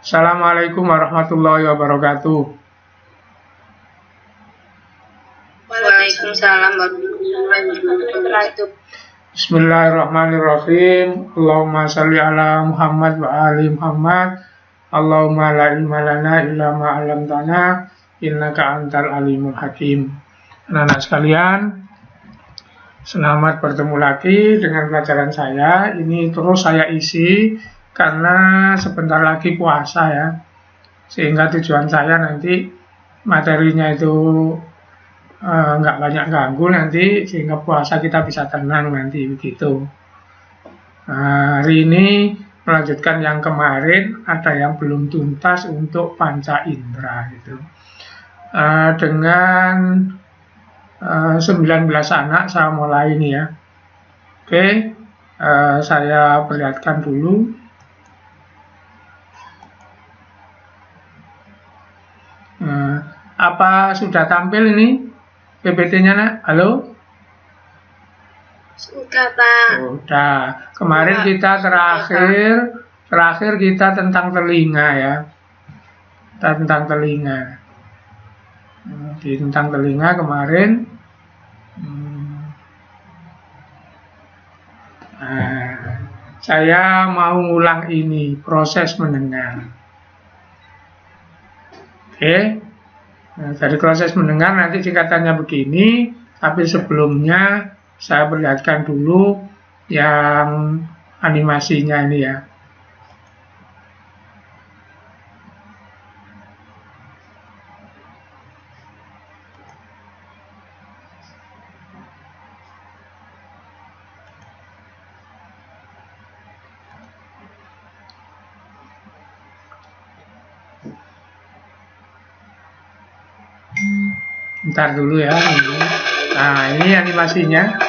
Assalamualaikum warahmatullahi wabarakatuh. Waalaikumsalam warahmatullahi wabarakatuh. Bismillahirrahmanirrahim. Allahumma sholli ala Muhammad wa ali Muhammad. Allahumma la ilma lana illa ma 'allamtana innaka antal alimul hakim. Anak-anak sekalian, selamat bertemu lagi dengan pelajaran saya. Ini terus saya isi karena sebentar lagi puasa ya. Sehingga tujuan saya nanti materinya itu nggak banyak ganggu nanti, sehingga puasa kita bisa tenang nanti begitu. Hari ini melanjutkan yang kemarin, ada yang belum tuntas untuk panca indera gitu. Dengan 19 anak saya mulai ini ya. Oke, saya perlihatkan dulu. Apa sudah tampil ini PPT-nya, nak? Halo? Sudah, Pak. Sudah. Kemarin kita terakhir kita tentang telinga ya. Kita tentang telinga. Tentang telinga kemarin. Saya mau ngulang ini, proses mendengar. Oke. Dari proses mendengar nanti singkatannya begini, tapi sebelumnya saya perlihatkan dulu yang animasinya ini ya. Bentar dulu ya. Nah, ini animasinya.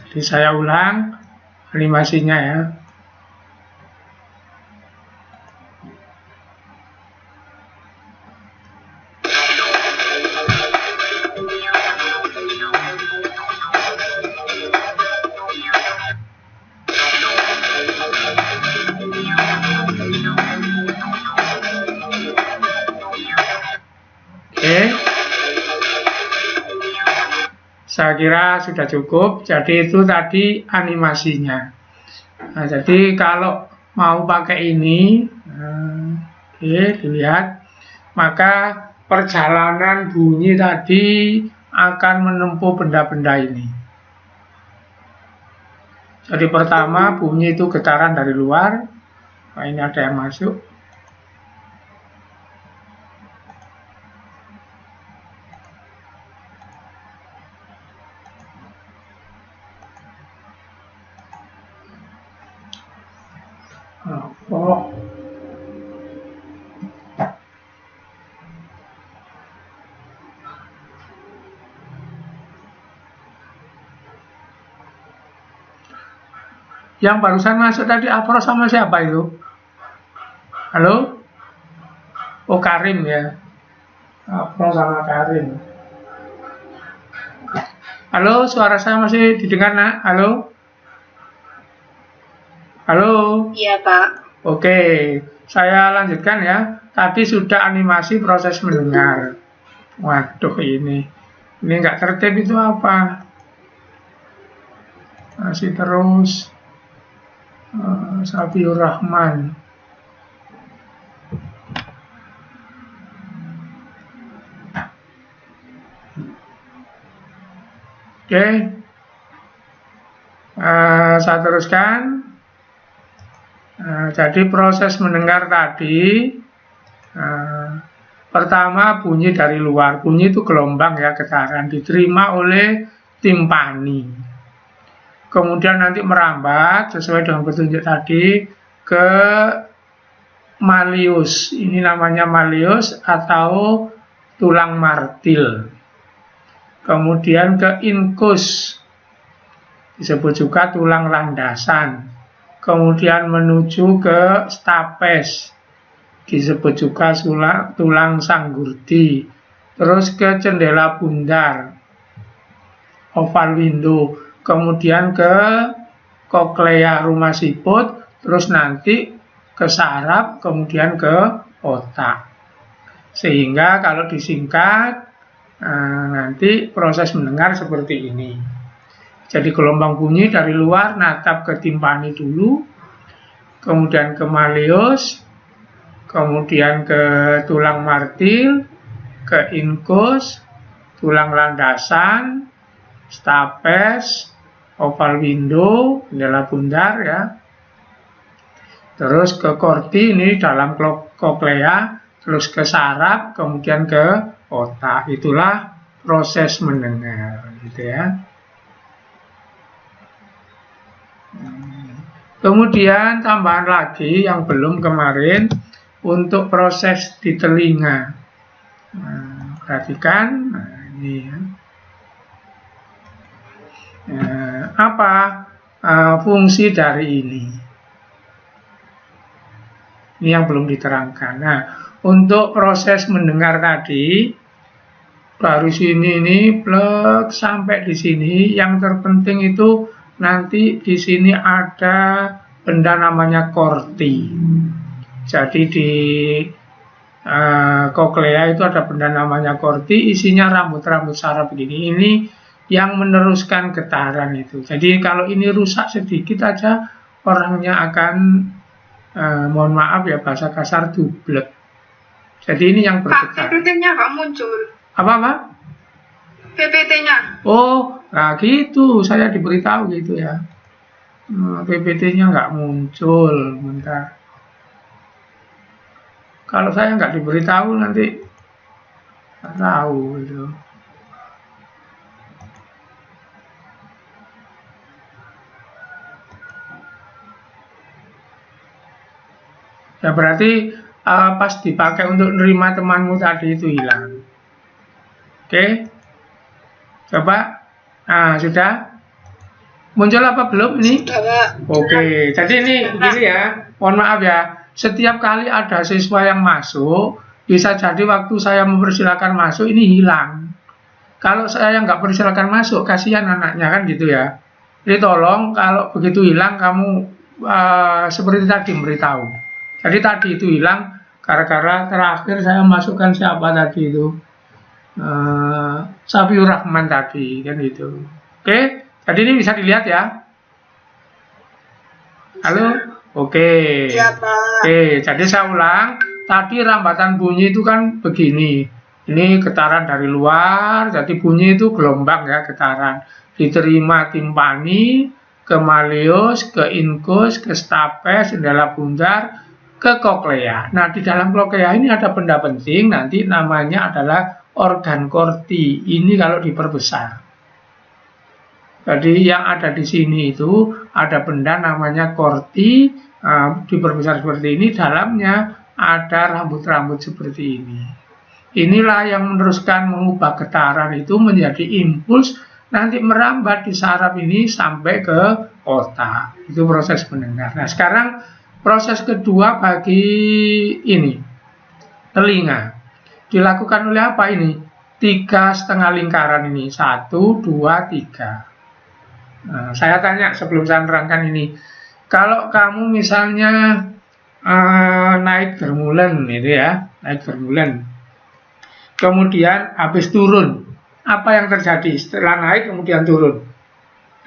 Jadi saya ulang animasinya ya. Saya kira sudah cukup. Jadi itu tadi animasinya. Nah, jadi kalau mau pakai ini, dilihat, maka perjalanan bunyi tadi akan menempuh benda-benda ini. Jadi pertama bunyi itu getaran dari luar. Nah, ini ada yang masuk. Yang barusan masuk tadi Afro sama siapa itu? Halo? Oh, Karim ya. Afro sama Karim. Halo, suara saya masih didengar, nak? Halo? Halo? Iya, Pak. Oke, saya lanjutkan ya. Tadi sudah animasi proses mendengar. Waduh, ini nggak tertib itu apa? Masih terus. Safiur Rahman. Oke, saya teruskan. Jadi proses mendengar tadi, pertama bunyi dari luar. Bunyi itu gelombang ya, getaran diterima oleh timpani. Kemudian nanti merambat sesuai dengan petunjuk tadi ke malleus. Ini namanya malleus atau tulang martil. Kemudian ke incus, disebut juga tulang landasan. Kemudian menuju ke stapes, disebut juga tulang sanggurdi. terus ke jendela bundar, oval window, kemudian ke koklea rumah siput, terus nanti ke saraf, kemudian ke otak. Sehingga kalau disingkat, nanti proses mendengar seperti ini. Jadi gelombang bunyi dari luar natap ke timpani dulu, kemudian ke malleus, kemudian ke tulang martil, ke incus, tulang landasan, stapes, oval window, jendela bundar ya. Terus ke korti ini dalam koklea, terus ke saraf, kemudian ke otak. Itulah proses mendengar, gitu ya. Kemudian tambahan lagi yang belum kemarin untuk proses di telinga. Perhatikan, ini ya. Apa fungsi dari ini? Ini yang belum diterangkan. Nah, untuk proses mendengar tadi, dari sini ini plek sampai di sini, yang terpenting itu nanti di sini ada benda namanya korti. Jadi di koklea itu ada benda namanya korti, isinya rambut-rambut saraf begini. Ini yang meneruskan getaran itu. Jadi kalau ini rusak sedikit aja, orangnya akan mohon maaf ya bahasa kasar dublek. Jadi ini yang bergetar. PPT-nya nggak muncul. Apa? PPT-nya. Oh, nah gitu. Saya diberitahu gitu ya. PPT-nya nggak muncul. Bentar. Kalau saya nggak diberitahu nanti nggak tahu gitu. Ya berarti pas dipakai untuk nerima temanmu tadi itu hilang. Oke, coba. Nah, sudah muncul apa belum ini? Oke, jadi ini gini ya. Mohon maaf ya. Setiap kali ada siswa yang masuk, bisa jadi waktu saya mempersilakan masuk ini hilang. Kalau saya nggak persilakan masuk, kasihan anaknya kan gitu ya. Jadi tolong kalau begitu hilang kamu seperti tadi memberitahu. Jadi tadi itu hilang gara-gara terakhir saya masukkan siapa tadi itu, Safiur Rahman tadi kan itu. Oke, jadi ini bisa dilihat ya. Halo. Oke. Ya, Pak. Oke, jadi saya ulang. Tadi rambatan bunyi itu kan begini. Ini getaran dari luar, jadi bunyi itu gelombang ya, getaran. Diterima timpani, ke malleus, ke incus, ke stapes, jendela bundar, ke koklea. Nah, di dalam koklea ini ada benda penting, nanti namanya adalah organ korti. Ini kalau diperbesar. Jadi yang ada di sini itu ada benda namanya korti, diperbesar seperti ini, dalamnya ada rambut-rambut seperti ini. Inilah yang meneruskan mengubah getaran itu menjadi impuls, nanti merambat di saraf ini sampai ke otak. Itu proses mendengar. Nah, sekarang proses kedua bagi ini, telinga. Dilakukan oleh apa ini? 3,5 lingkaran ini. 1, 2, 3. Nah, saya tanya sebelum saya menerangkan ini, kalau kamu misalnya naik germulan gitu ya, naik germulan, kemudian habis turun, apa yang terjadi setelah naik kemudian turun?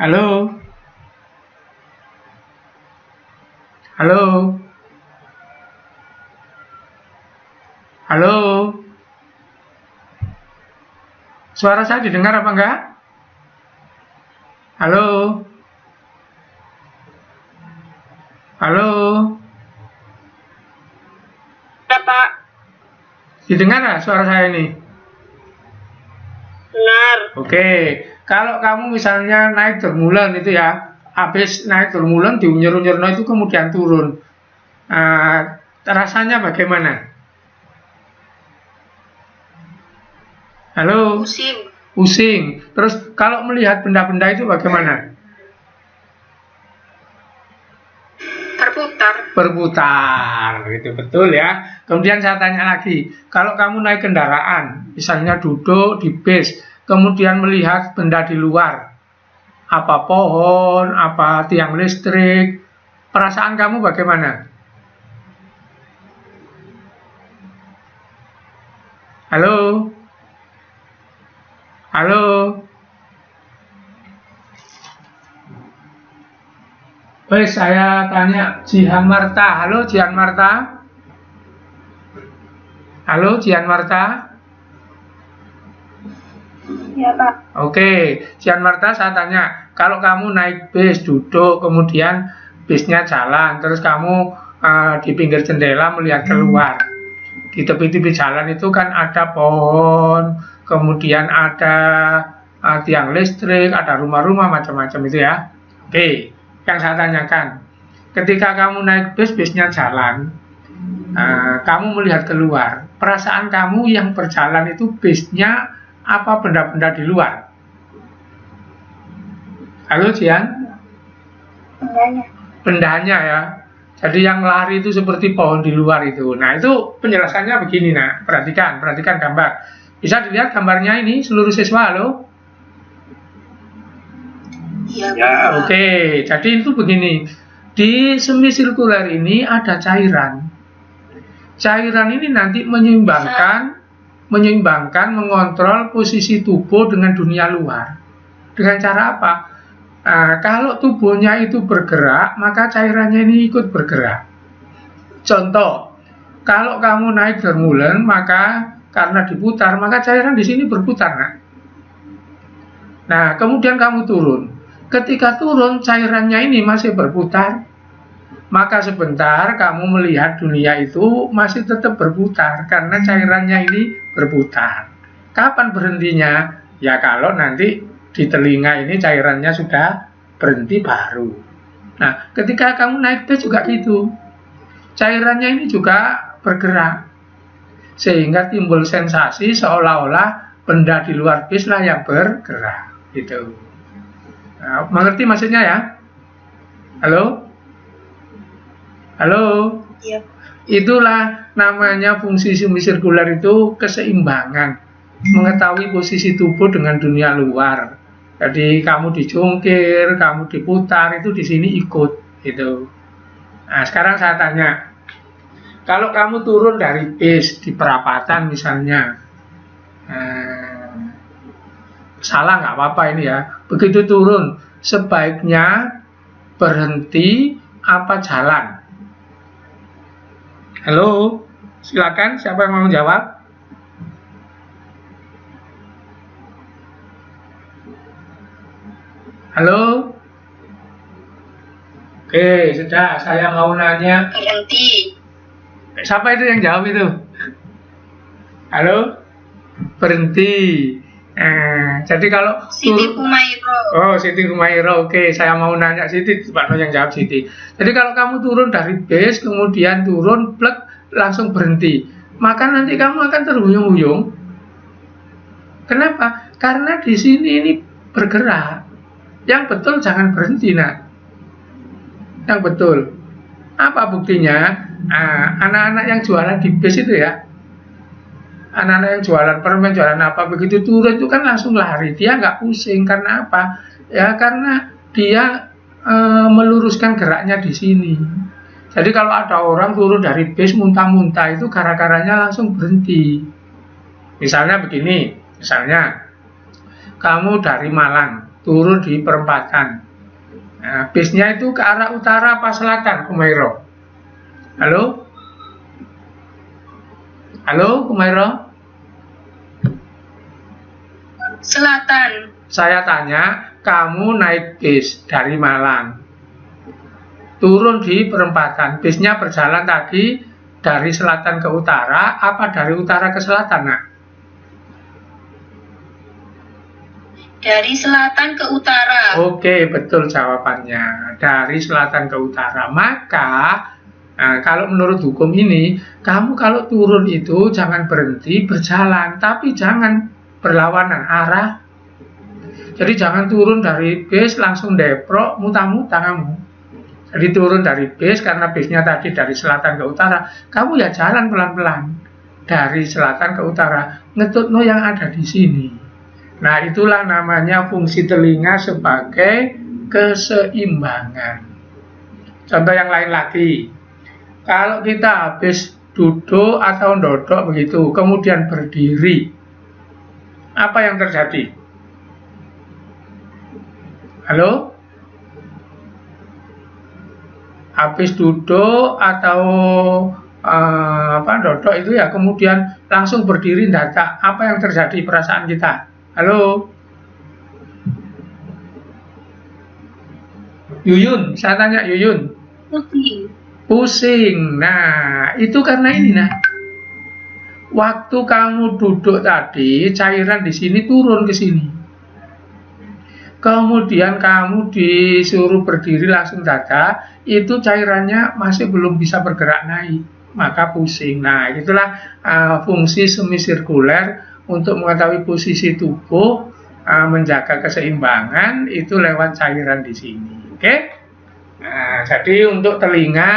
Halo? Halo? Halo? Suara saya didengar apa enggak? Halo? Halo? Ya, Pak. Didengar nggak suara saya ini? Benar. Oke, kalau kamu misalnya naik germulan itu ya, habis naik germulan diunyur-unyurno itu kemudian turun. Rasanya bagaimana? Halo? Pusing. Pusing. Terus kalau melihat benda-benda itu bagaimana? Berputar. berputar, gitu, betul ya. Kemudian saya tanya lagi, kalau kamu naik kendaraan, misalnya duduk di bis, kemudian melihat benda di luar, apa pohon, apa tiang listrik, perasaan kamu bagaimana? Halo? Halo? Baik, saya tanya Jihan Marta. Halo Jihan Marta? Halo Jihan Marta? Ya, Pak. Oke, Jihan Marta, saya tanya, kalau kamu naik bis, duduk, kemudian bisnya jalan, terus kamu di pinggir jendela melihat keluar, di tepi-tepi jalan itu kan ada pohon, kemudian ada tiang listrik, ada rumah-rumah macam-macam itu ya. Oke, yang saya tanyakan, ketika kamu naik bis, bisnya jalan, kamu melihat keluar, perasaan kamu yang berjalan itu bisnya apa benda-benda di luar? Halo Jian? Bendanya. Bendanya ya. Jadi yang lari itu seperti pohon di luar itu. Nah itu penjelasannya begini, nah perhatikan gambar. Bisa dilihat gambarnya ini seluruh siswa, halo? Iya, Ya, oke. Jadi itu begini. Di semisirkular ini ada cairan. Cairan ini nanti menyeimbangkan, mengontrol posisi tubuh dengan dunia luar. Dengan cara apa? Kalau tubuhnya itu bergerak, maka cairannya ini ikut bergerak. Contoh, kalau kamu naik dermulen, maka karena diputar, maka cairan di sini berputar. Nah, kemudian kamu turun. Ketika turun, cairannya ini masih berputar, maka sebentar kamu melihat dunia itu masih tetap berputar karena cairannya ini berputar. Kapan berhentinya? Ya kalau nanti di telinga ini cairannya sudah berhenti baru. Nah, ketika kamu naik bis juga gitu. Cairannya ini juga bergerak. Sehingga timbul sensasi seolah-olah benda di luar bis lah yang bergerak. Gitu. Nah, mengerti maksudnya ya? Halo? Halo? Iya. Itulah namanya fungsi semisirkular itu keseimbangan. Mengetahui posisi tubuh dengan dunia luar. Jadi kamu dijungkir, kamu diputar, itu di sini ikut gitu. Nah, sekarang saya tanya, kalau kamu turun dari bis di perapatan misalnya, salah nggak apa-apa ini ya. Begitu turun, sebaiknya berhenti apa jalan? Halo, silakan siapa yang mau jawab? Halo? Oke, sudah. Saya mau nanya. Berhenti. Siapa itu yang jawab itu? Halo? Berhenti. Jadi kalau Siti Humairo. Oh, Siti Humairo. Oke, saya mau nanya Siti, Pak No yang jawab Siti. Jadi kalau kamu turun dari bis, kemudian turun, plek, langsung berhenti, maka nanti kamu akan terhuyung-huyung. Kenapa? Karena di sini ini bergerak. Yang betul jangan berhenti, nak. Yang betul. Apa buktinya? Anak-anak yang jualan di bis itu ya, anak-anak yang jualan permen, jualan apa, begitu turun itu kan langsung lari. Dia nggak pusing. Karena apa? Ya karena dia meluruskan geraknya di sini. Jadi kalau ada orang turun dari bis muntah-muntah itu gara-garanya langsung berhenti. Misalnya begini, misalnya kamu dari Malang turun di perempatan. Nah, bisnya itu ke arah utara apa selatan, Humairo? Halo? Halo, Humairo? Selatan. Saya tanya, kamu naik bis dari Malang, turun di perempatan, bisnya berjalan tadi dari selatan ke utara, apa dari utara ke selatan, nak? Dari selatan ke utara. Oke, betul jawabannya. Dari selatan ke utara. Maka, kalau menurut hukum ini, kamu kalau turun itu jangan berhenti berjalan, tapi jangan berlawanan arah. Jadi jangan turun dari bis langsung deprok, muntah-muntah kamu. Jadi turun dari bis, karena bisnya tadi dari selatan ke utara, kamu ya jalan pelan-pelan dari selatan ke utara, ngetutno yang ada di sini. Nah, itulah namanya fungsi telinga sebagai keseimbangan. Contoh yang lain lagi, kalau kita habis duduk atau dodok begitu, kemudian berdiri, apa yang terjadi? Halo? Habis duduk atau dodok itu ya, kemudian langsung berdiri dadak, apa yang terjadi perasaan kita? Halo? Yuyun, saya tanya Yuyun. Pusing. Nah, itu karena ini nah. Waktu kamu duduk tadi, cairan di sini turun ke sini. Kemudian kamu disuruh berdiri langsung dada, itu cairannya masih belum bisa bergerak naik, maka pusing. Nah, itulah fungsi semisirkuler untuk mengetahui posisi tubuh, menjaga keseimbangan, itu lewat cairan di sini. Oke? Nah, jadi untuk telinga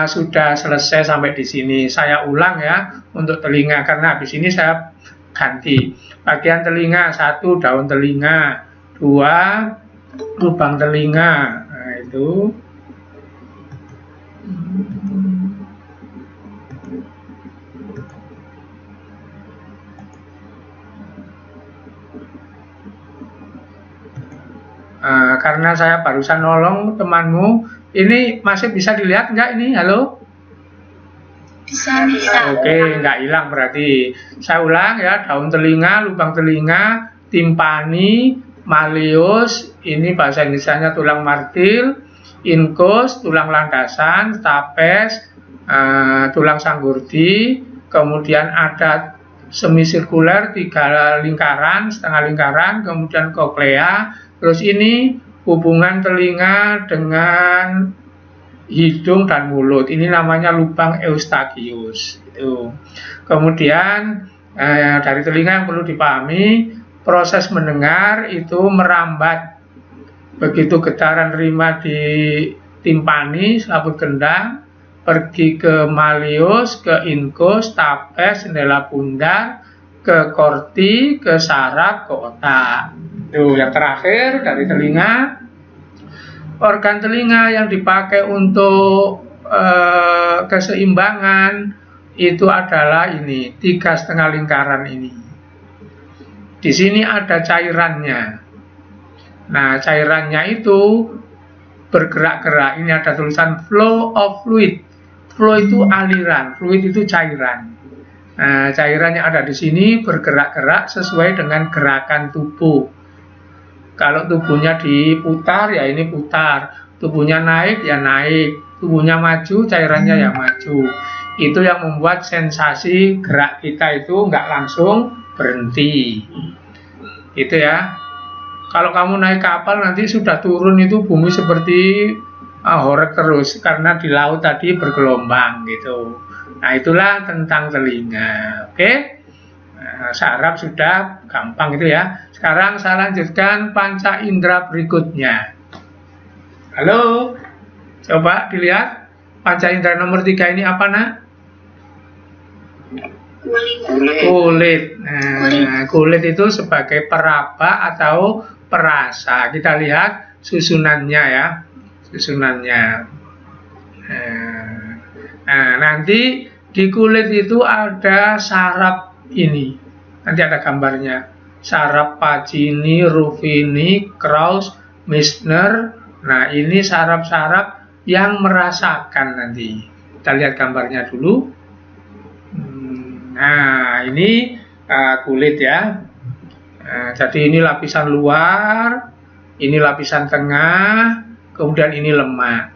sudah selesai sampai di sini. Saya ulang ya untuk telinga, karena habis ini saya ganti. Bagian telinga, 1 daun telinga, 2 lubang telinga. Nah, itu karena saya barusan nolong temanmu, ini masih bisa dilihat nggak ini? Halo? Bisa. Oke, nggak hilang berarti. Saya ulang ya, daun telinga, lubang telinga, timpani, malleus, ini bahasa Indonesianya tulang martil, incus, tulang landasan, stapes, tulang sanggurdi, kemudian ada semisirkuler, 3 lingkaran, setengah lingkaran, kemudian koklea, terus ini hubungan telinga dengan hidung dan mulut, ini namanya lubang eustachius. Kemudian dari telinga yang perlu dipahami, proses mendengar itu merambat, begitu getaran rima di timpani, selaput gendang, pergi ke malleus, ke incus, stapes, jendela pundar, ke korti, ke saraf, ke otak. Tuh, yang terakhir dari telinga, organ telinga yang dipakai untuk keseimbangan itu adalah ini, 3,5 lingkaran ini. Di sini ada cairannya. Nah, cairannya itu bergerak-gerak. Ini ada tulisan flow of fluid. Flow itu aliran, fluid itu cairan. Nah, cairan yang ada di sini bergerak-gerak sesuai dengan gerakan tubuh. Kalau tubuhnya diputar, ya ini putar. Tubuhnya naik, ya naik. Tubuhnya maju, cairannya ya maju. Itu yang membuat sensasi gerak kita itu nggak langsung berhenti. Itu ya. Kalau kamu naik kapal nanti sudah turun itu bumi seperti horeg terus karena di laut tadi bergelombang gitu. Nah, itulah tentang telinga. Oke. Nah, saraf sudah gampang itu ya. Sekarang saya lanjutkan panca indera berikutnya. Halo. Coba dilihat panca indera nomor 3 ini apa, Nak? Kulit. Nah, kulit itu sebagai peraba atau perasa. Kita lihat susunannya ya, susunannya. Nah, nanti di kulit itu ada saraf ini. Nanti ada gambarnya. Saraf Pacini, Ruffini, Krauss, Meissner. Nah, ini saraf-saraf yang merasakan nanti. Kita lihat gambarnya dulu. Nah, ini kulit ya. Nah, jadi ini lapisan luar, ini lapisan tengah, kemudian ini lemak.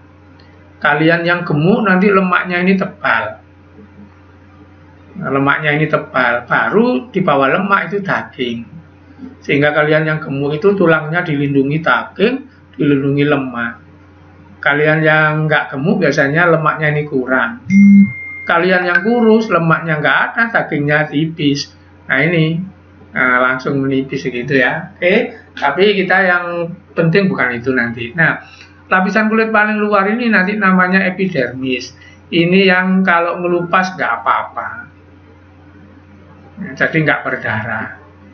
Kalian yang gemuk nanti lemaknya ini tebal. Nah, lemaknya ini tebal, baru di bawah lemak itu daging. Sehingga kalian yang gemuk itu tulangnya dilindungi daging, dilindungi lemak. Kalian yang nggak gemuk biasanya lemaknya ini kurang. Kalian yang kurus, lemaknya nggak ada, dagingnya tipis. Nah, ini langsung menipis gitu ya. Oke, tapi kita yang penting bukan itu nanti. Nah, lapisan kulit paling luar ini nanti namanya epidermis. Ini yang kalau ngelupas nggak apa-apa, jadi nggak berdarah.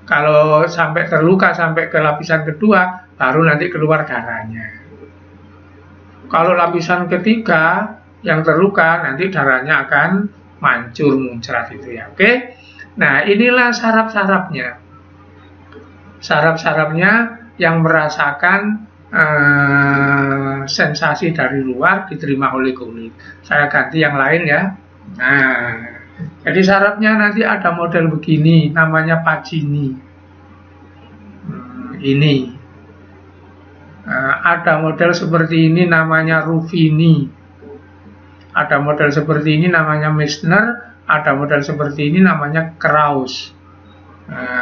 Kalau sampai terluka sampai ke lapisan kedua, baru nanti keluar darahnya. Kalau lapisan ketiga yang terluka, nanti darahnya akan mancur muncrat itu ya. Oke. Nah, inilah saraf-sarafnya. Saraf-sarafnya yang merasakan sensasi dari luar diterima oleh kulit. Saya ganti yang lain ya. Nah, jadi sarafnya nanti ada model begini, namanya Pacini. Ini. Ada model seperti ini namanya Ruffini. Ada model seperti ini namanya Meissner. Ada model seperti ini namanya Krauss.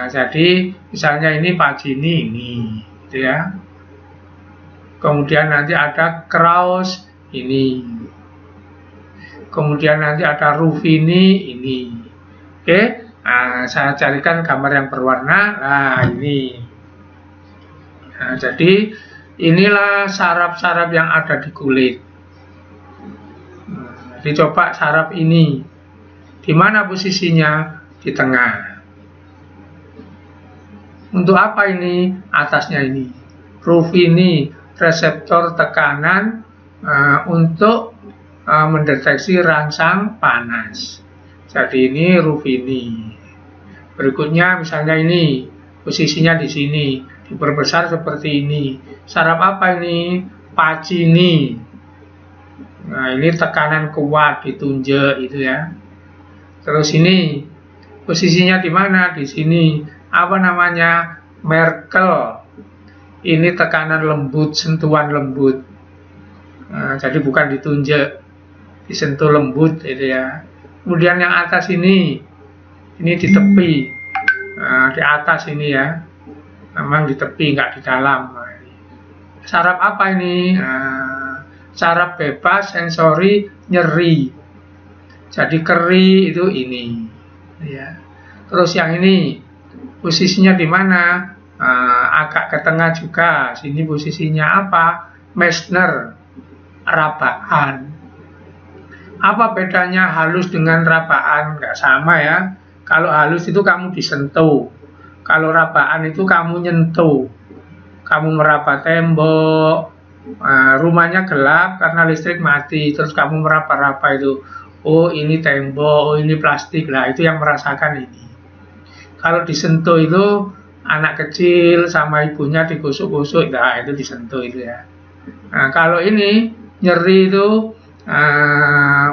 Jadi misalnya ini Pacini ini, gitu ya. Kemudian nanti ada Krauss ini. Kemudian nanti ada Ruffini ini. Oke, saya carikan gambar yang berwarna. Nah, ini. Nah, jadi inilah saraf-saraf yang ada di kulit. Jadi coba saraf ini, di mana posisinya? Di tengah. Untuk apa ini? Atasnya ini. Ruffini, reseptor tekanan untuk mendeteksi rangsang panas. Jadi ini Ruffini. Berikutnya misalnya ini, posisinya di sini, diperbesar seperti ini. Saraf apa ini? Pacini. Nah, ini tekanan kuat ditunjuk itu ya. Terus ini posisinya di mana? Di sini. Apa namanya? Merkel. Ini tekanan lembut, sentuhan lembut. Nah, jadi bukan ditunjuk, disentuh lembut itu ya. Kemudian yang atas ini di tepi. Nah, di atas ini ya. Memang di tepi, nggak di dalam. Saraf apa ini? Nah, saraf bebas sensori nyeri. Jadi keri itu ini, ya. Terus yang ini posisinya di mana? Agak ke tengah juga. Sini posisinya apa? Meissner, rabaan. Apa bedanya halus dengan rabaan? Nggak sama ya. Kalau halus itu kamu disentuh. Kalau rabaan itu kamu nyentuh. Kamu meraba tembok. Rumahnya gelap karena listrik mati. Terus kamu meraba-raba itu. Oh, ini tembok, oh ini plastik. Lah, itu yang merasakan ini. Kalau disentuh itu anak kecil sama ibunya digosok-gosok, nah itu disentuh itu ya. Nah, kalau ini nyeri itu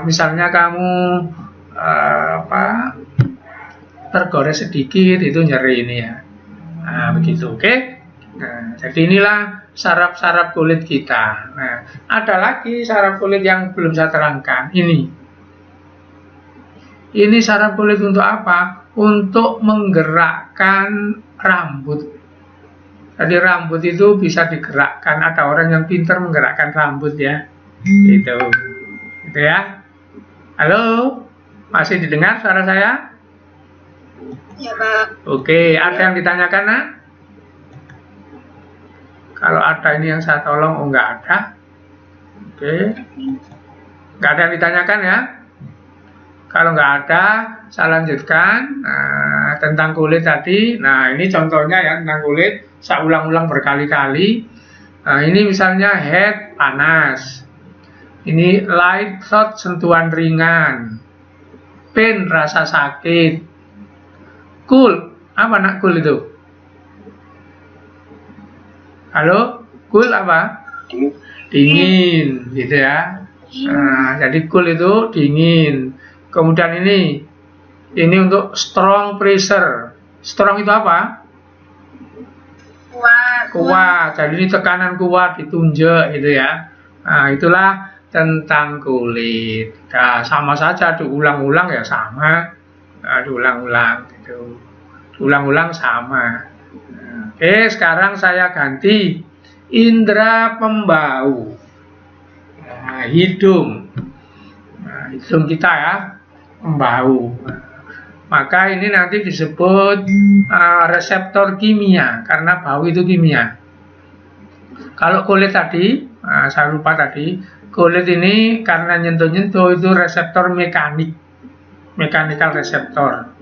misalnya kamu tergores sedikit itu nyeri ini ya. Nah, begitu, oke? Nah, jadi inilah saraf-saraf kulit kita. Nah, ada lagi saraf kulit yang belum saya terangkan. Ini saraf kulit untuk apa? Untuk menggerakkan rambut. Jadi rambut itu bisa digerakkan. Ada orang yang pintar menggerakkan rambut ya. Gitu ya. Halo, masih didengar suara saya? Ya, Pak. Oke, ada yang ditanyakan, nak? Kalau ada ini yang saya tolong, oh nggak ada. Oke, nggak ada yang ditanyakan ya? Kalau nggak ada, saya lanjutkan tentang kulit tadi. Nah, ini contohnya ya tentang kulit. Saya ulang-ulang berkali-kali. Ini misalnya head, panas. Ini light thought, sentuhan ringan. Pain, rasa sakit. Cool, apa nak cool itu? Halo, cool apa? Dingin, gitu ya. Nah, jadi cool itu dingin. Kemudian ini untuk strong pressure. Strong itu apa? Kuat. Jadi ini tekanan kuat ditunjuk gitu ya. Nah, itulah tentang kulit. Nah, sama saja diulang-ulang ya sama. Nah, diulang-ulang gitu. Diulang-ulang sama. Oke, sekarang saya ganti indera pembau. Nah, hidung. Nah, hidung kita ya. Membau. Maka ini nanti disebut reseptor kimia karena bau itu kimia. Kalau kulit tadi Nah, saya lupa tadi. Kulit ini karena nyentuh-nyentuh itu reseptor mechanical reseptor.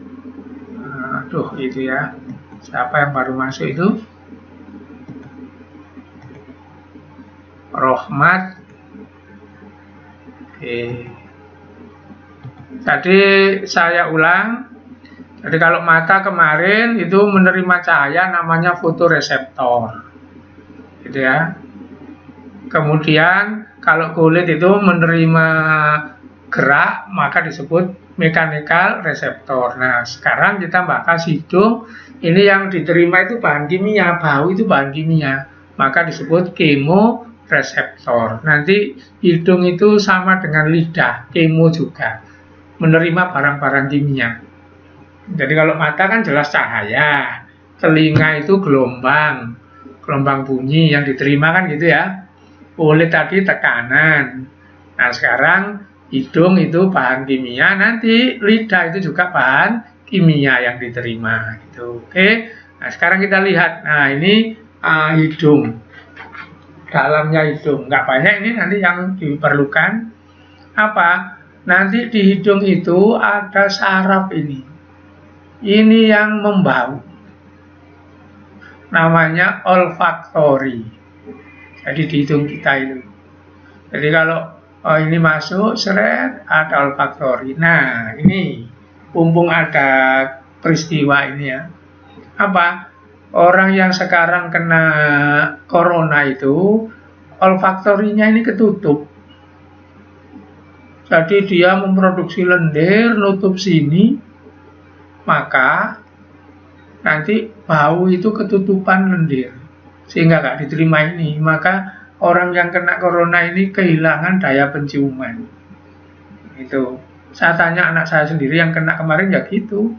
Aduh, itu ya. Siapa yang baru masuk itu? Rohmat. Oke. Jadi saya ulang. Jadi kalau mata kemarin itu menerima cahaya namanya fotoreseptor. Gitu ya. Kemudian kalau kulit itu menerima gerak maka disebut mechanical reseptor. Nah, sekarang kita bahas hidung. Ini yang diterima itu bahan kimia, bau itu bahan kimia. Maka disebut kemoreseptor. Nanti hidung itu sama dengan lidah, kemo juga. Menerima barang-barang kimia. Jadi kalau mata kan jelas cahaya. Telinga itu gelombang bunyi yang diterima kan gitu ya. Kulit tadi tekanan. Nah, sekarang hidung itu bahan kimia, nanti lidah itu juga bahan kimia yang diterima gitu. Oke. Nah, sekarang kita lihat. Nah, ini hidung. Dalamnya hidung. Nggak banyak ini nanti yang diperlukan. Apa? Nanti di hidung itu ada saraf ini. Ini yang membau. Namanya olfaktori. Jadi di hidung kita itu. Jadi kalau ini masuk, seret, ada olfaktori. Nah, ini mumpung ada peristiwa ini ya. Apa? Orang yang sekarang kena corona itu, olfaktorinya ini ketutup. Jadi dia memproduksi lendir, nutup sini, maka nanti bau itu ketutupan lendir. Sehingga nggak diterima ini. Maka orang yang kena corona ini kehilangan daya penciuman. Itu. Saya tanya anak saya sendiri yang kena kemarin ya gitu.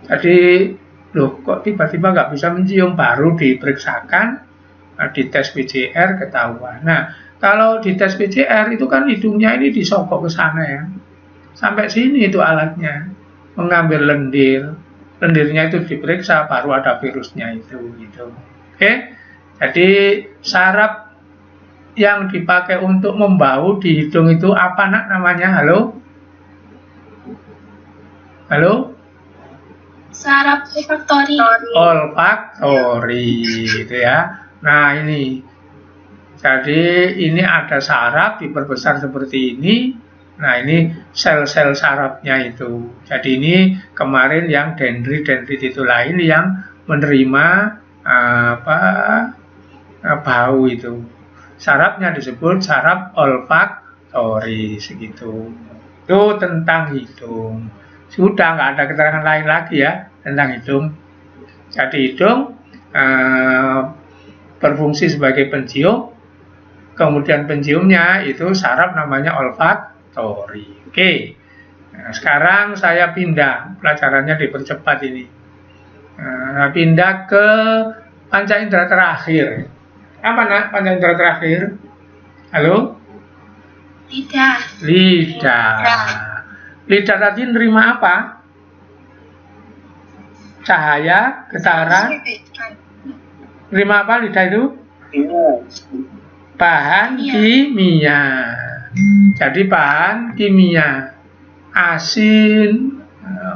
Jadi, loh kok tiba-tiba nggak bisa mencium, baru diperiksakan, di tes PCR ketahuan. Nah, kalau di tes PCR itu kan hidungnya ini disogok ke sana ya. Sampai sini itu alatnya. Mengambil lendir. Lendirnya itu diperiksa, baru ada virusnya itu gitu. Oke. Jadi saraf yang dipakai untuk membau di hidung itu apa nak namanya? Halo? Halo? Saraf olfaktori. Olfaktori gitu ya. Nah, ini. Jadi ini ada saraf diperbesar seperti ini. Nah, ini sel-sel sarafnya itu. Jadi ini kemarin yang dendrit itu lain yang menerima bau itu. Sarafnya disebut saraf olfaktori segitu. Itu tentang hidung. Sudah nggak ada keterangan lain lagi ya tentang hidung. Jadi hidung berfungsi sebagai pencium. Kemudian penciumnya itu saraf namanya olfaktori. Oke. Nah, sekarang saya pindah, pelajarannya dipercepat ini. Pindah ke panca indera terakhir. Apa nak panca indera terakhir? Halo? Lidah. Lidah. Lidah tadi nerima apa? Cahaya, getaran. Nerima apa lidah itu? Bahan kimia. Jadi bahan kimia. Asin,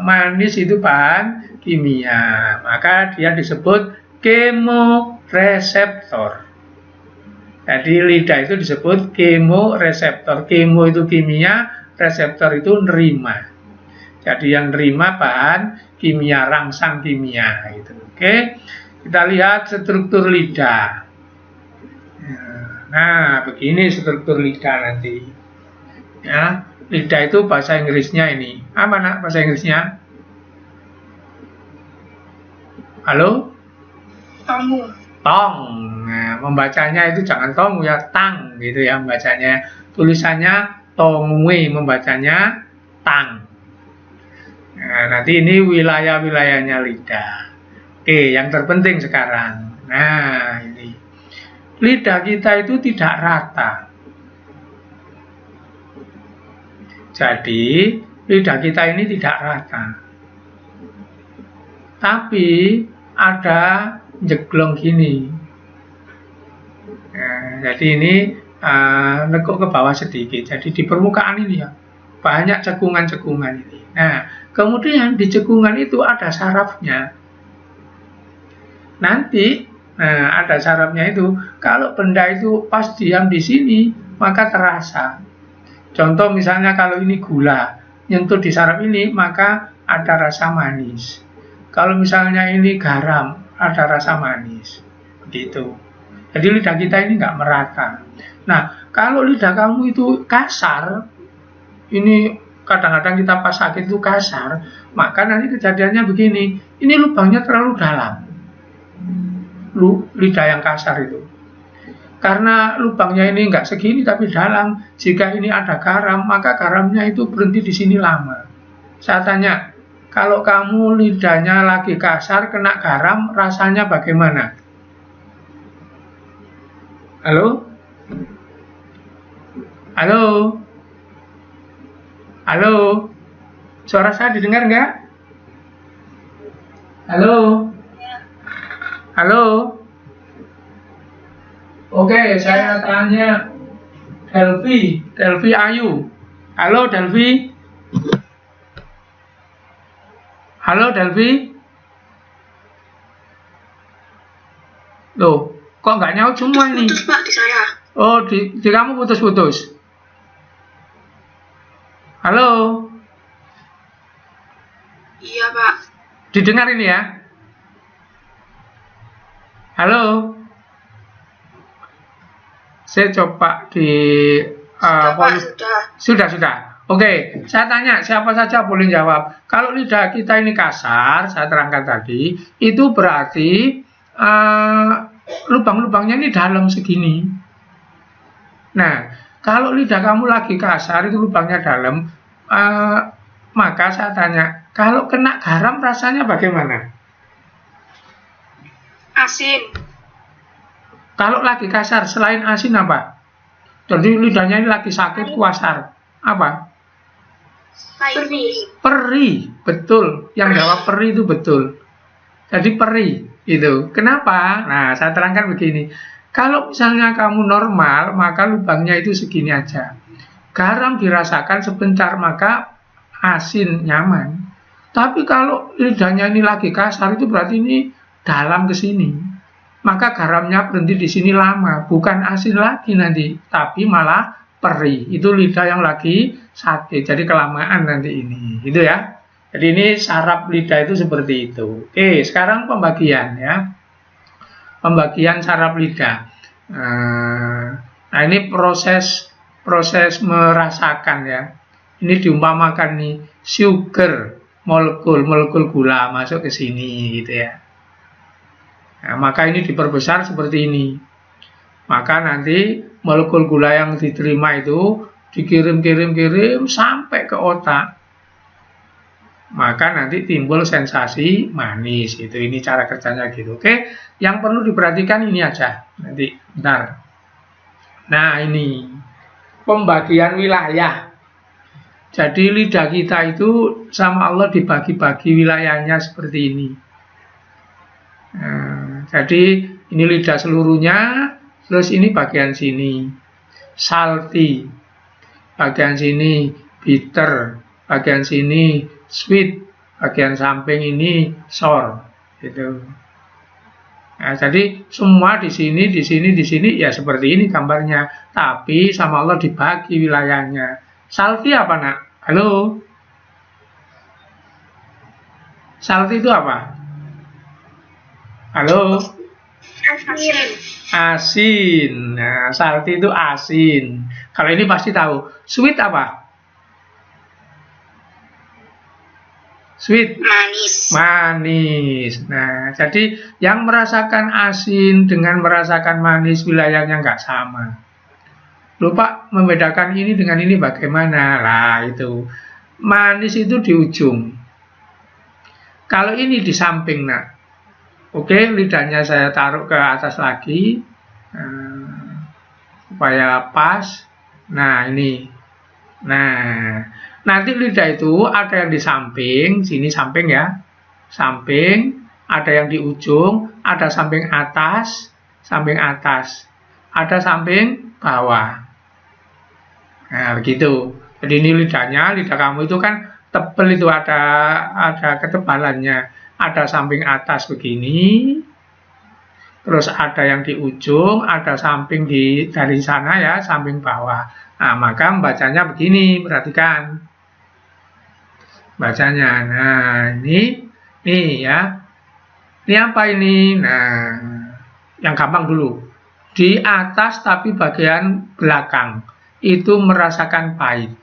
manis itu bahan kimia. Maka dia disebut kemoreseptor. Jadi lidah itu disebut kemoreseptor. Kemo itu kimia, reseptor itu nerima. Jadi yang nerima bahan kimia, rangsang kimia gitu. Oke. Kita lihat struktur lidah. Nah, begini struktur lidah nanti. Ya, lidah itu bahasa Inggrisnya ini. Apa nak bahasa Inggrisnya? Halo? Tongu. Tong. Nah, membacanya itu jangan tongu ya, tang gitu ya membacanya. Tulisannya tongwe, membacanya tang. Nah, nanti ini wilayah-wilayahnya lidah. Oke, yang terpenting sekarang. Nah, ini. Lidah kita itu tidak rata. Jadi, lidah kita ini tidak rata. Tapi, ada jeglong gini. Nah, jadi ini nekuk ke bawah sedikit. Jadi di permukaan ini ya banyak cekungan-cekungan ini. Nah, kemudian di cekungan itu ada sarafnya. Nanti, nah ada sarafnya itu. Kalau benda itu pas diam di sini, maka terasa. Contoh misalnya kalau ini gula, nyentuh di saraf ini, maka ada rasa manis. Kalau misalnya ini garam, ada rasa manis. Begitu. Jadi lidah kita ini nggak merata. Nah, kalau lidah kamu itu kasar, ini kadang-kadang kita pas sakit itu kasar, maka nanti kejadiannya begini, ini lubangnya terlalu dalam. Lidah yang kasar itu. Karena lubangnya ini nggak segini tapi dalam, jika ini ada garam, maka garamnya itu berhenti di sini lama. Saya tanya, kalau kamu lidahnya lagi kasar, kena garam, rasanya bagaimana? Halo? Halo? Halo? Suara saya didengar nggak? Halo? Halo? Oke, saya tanya Delvi Ayu. Halo Delvi? Halo Delvi? Loh, kok nggak nyaut semua ini? Putus Pak di saya. Oh, di kamu putus-putus. Halo? Iya Pak. Didengar ini ya? Halo? Saya coba di sudah. Oke, saya tanya siapa saja boleh jawab. Kalau lidah kita ini kasar, saya terangkan tadi, itu berarti lubang-lubangnya ini dalam segini. Nah, kalau lidah kamu lagi kasar, itu lubangnya dalam, maka saya tanya, kalau kena garam rasanya bagaimana? Asin. Kalau lagi kasar, selain asin apa? Jadi lidahnya ini lagi sakit, kasar. Apa? Perih, betul. Yang jawab perih itu betul. Jadi perih, itu. Kenapa? Nah, saya terangkan begini. Kalau misalnya kamu normal, maka lubangnya itu segini aja. Garam dirasakan sebentar, maka asin nyaman. Tapi kalau lidahnya ini lagi kasar, itu berarti ini dalam ke sini. Maka garamnya berhenti di sini lama, bukan asin lagi nanti, tapi malah perih. Itu lidah yang lagi sakit, jadi kelamaan nanti ini, gitu ya. Jadi ini saraf lidah itu seperti itu. Oke, sekarang pembagian ya, pembagian saraf lidah. Nah ini proses merasakan ya. Ini diumpamakan nih sugar, molekul gula masuk ke sini, gitu ya. Nah, maka ini diperbesar seperti ini. Maka nanti molekul gula yang diterima itu dikirim sampai ke otak. Maka nanti timbul sensasi manis. Itu ini cara kerjanya gitu. Oke, yang perlu diperhatikan ini aja. Nanti bentar. Nah, ini pembagian wilayah. Jadi lidah kita itu sama Allah dibagi-bagi wilayahnya seperti ini. Nah, jadi ini lidah seluruhnya, terus ini bagian sini salty, bagian sini bitter, bagian sini sweet, bagian samping ini sour, gitu. Nah, jadi semua di sini ya seperti ini gambarnya, tapi sama Allah dibagi wilayahnya. Salty apa nak? Halo? Salty itu apa? Halo? Asin. Asin. Nah, salty itu asin. Kalau ini pasti tahu. Sweet apa? Sweet. Manis. Nah, jadi yang merasakan asin dengan merasakan manis wilayahnya nggak sama. Lupa membedakan ini dengan ini bagaimana? Lah itu. Manis itu di ujung. Kalau ini di samping, nak. Oke, lidahnya saya taruh ke atas lagi supaya pas. Nah, ini. Nah, nanti lidah itu ada yang di samping, sini samping ya. Samping, ada yang di ujung, ada samping atas, ada samping bawah. Nah, begitu. Jadi ini lidahnya, lidah kamu itu kan tebel, itu ada ketebalannya. Ada samping atas begini, terus ada yang di ujung, ada samping dari sana ya, samping bawah. Nah, maka bacanya begini, perhatikan. Bacanya. Nah, ini ya. Ini apa ini? Nah, yang gampang dulu. Di atas tapi bagian belakang itu merasakan pahit.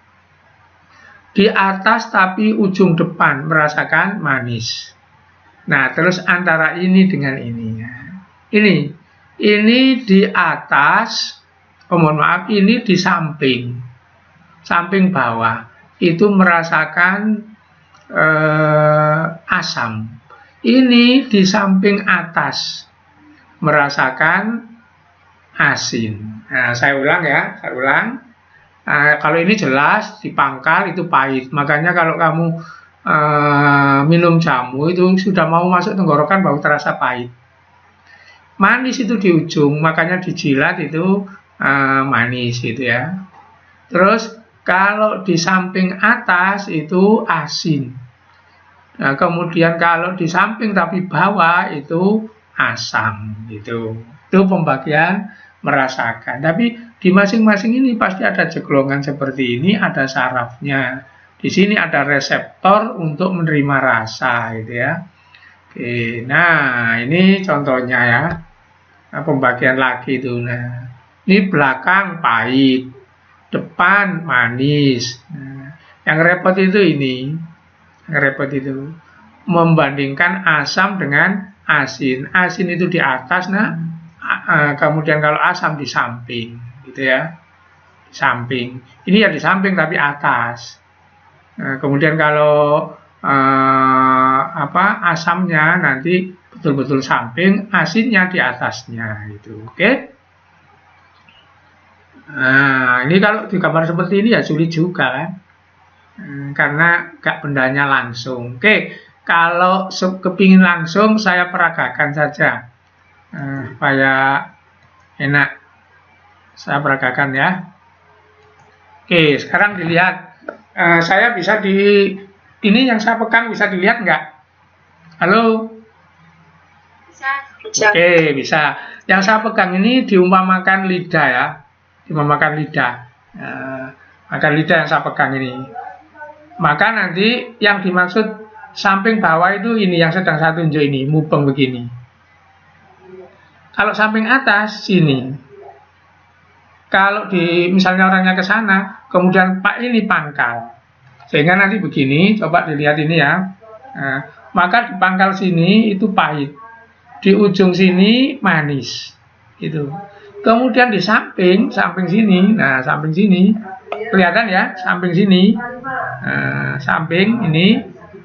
Di atas tapi ujung depan merasakan manis. Nah, terus antara ini dengan ini. Ini di atas, mohon maaf, ini di samping bawah itu merasakan asam. Ini di samping atas merasakan asin. Nah, saya ulang ya, saya ulang. Kalau ini jelas di pangkal itu pahit. Makanya kalau kamu minum jamu itu sudah mau masuk tenggorokan baru terasa pahit. Manis itu di ujung, makanya dijilat itu manis gitu ya. Terus kalau di samping atas itu asin. Nah, kemudian kalau di samping tapi bawah itu asam gitu. Itu pembagian merasakan. Tapi di masing-masing ini pasti ada jeglongan seperti ini, ada sarafnya. Di sini ada reseptor untuk menerima rasa gitu ya. Oke, nah ini contohnya ya. Nah, pembagian lagi itu. Nah, ini belakang pahit, depan manis. Nah, yang repot itu ini. Yang repot itu membandingkan asam dengan asin. Asin itu di atas, nah kemudian kalau asam di samping, gitu ya, di samping. Ini ya di samping tapi atas. Nah, kemudian kalau asamnya nanti betul-betul samping, asinnya di atasnya, gitu. Oke? Nah, ini kalau digambar seperti ini ya sulit juga kan, karena gak bendanya langsung. Oke, kalau kepingin langsung saya peragakan saja. Supaya enak, saya peragakan ya. Oke, sekarang dilihat. Saya bisa ini yang saya pegang bisa dilihat nggak? Halo? Bisa. Oke, bisa. Yang saya pegang ini diumpamakan lidah ya. Diumpamakan lidah. Makan lidah yang saya pegang ini. Maka nanti yang dimaksud samping bawah itu ini yang sedang saya tunjuk ini, mubeng begini. Kalau samping atas sini. Kalau misalnya orangnya ke sana, kemudian Pak ini pangkal. Sehingga nanti begini, coba dilihat ini ya. Nah, maka di pangkal sini itu pahit. Di ujung sini manis. Gitu. Kemudian di samping sini, nah samping sini, kelihatan ya, samping sini.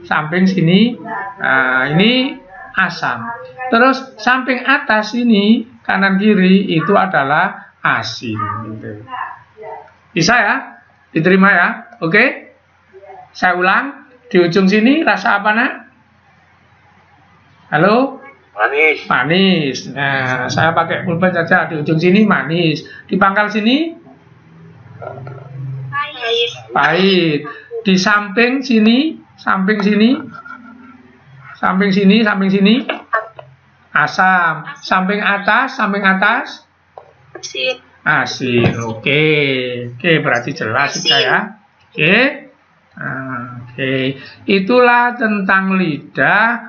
Samping sini, ini asam. Terus samping atas ini, kanan kiri itu adalah asin. Gitu. Bisa ya? Diterima ya? Oke? Saya ulang. Di ujung sini rasa apa nak? Halo? Manis. Manis. Nah, saya pakai pulpen saja. Di ujung sini manis. Di pangkal sini? Pahit. Di samping sini? Samping sini? Asam. Samping atas? Asin. Oke, berarti jelas sudah ya. Oke. Itulah tentang lidah.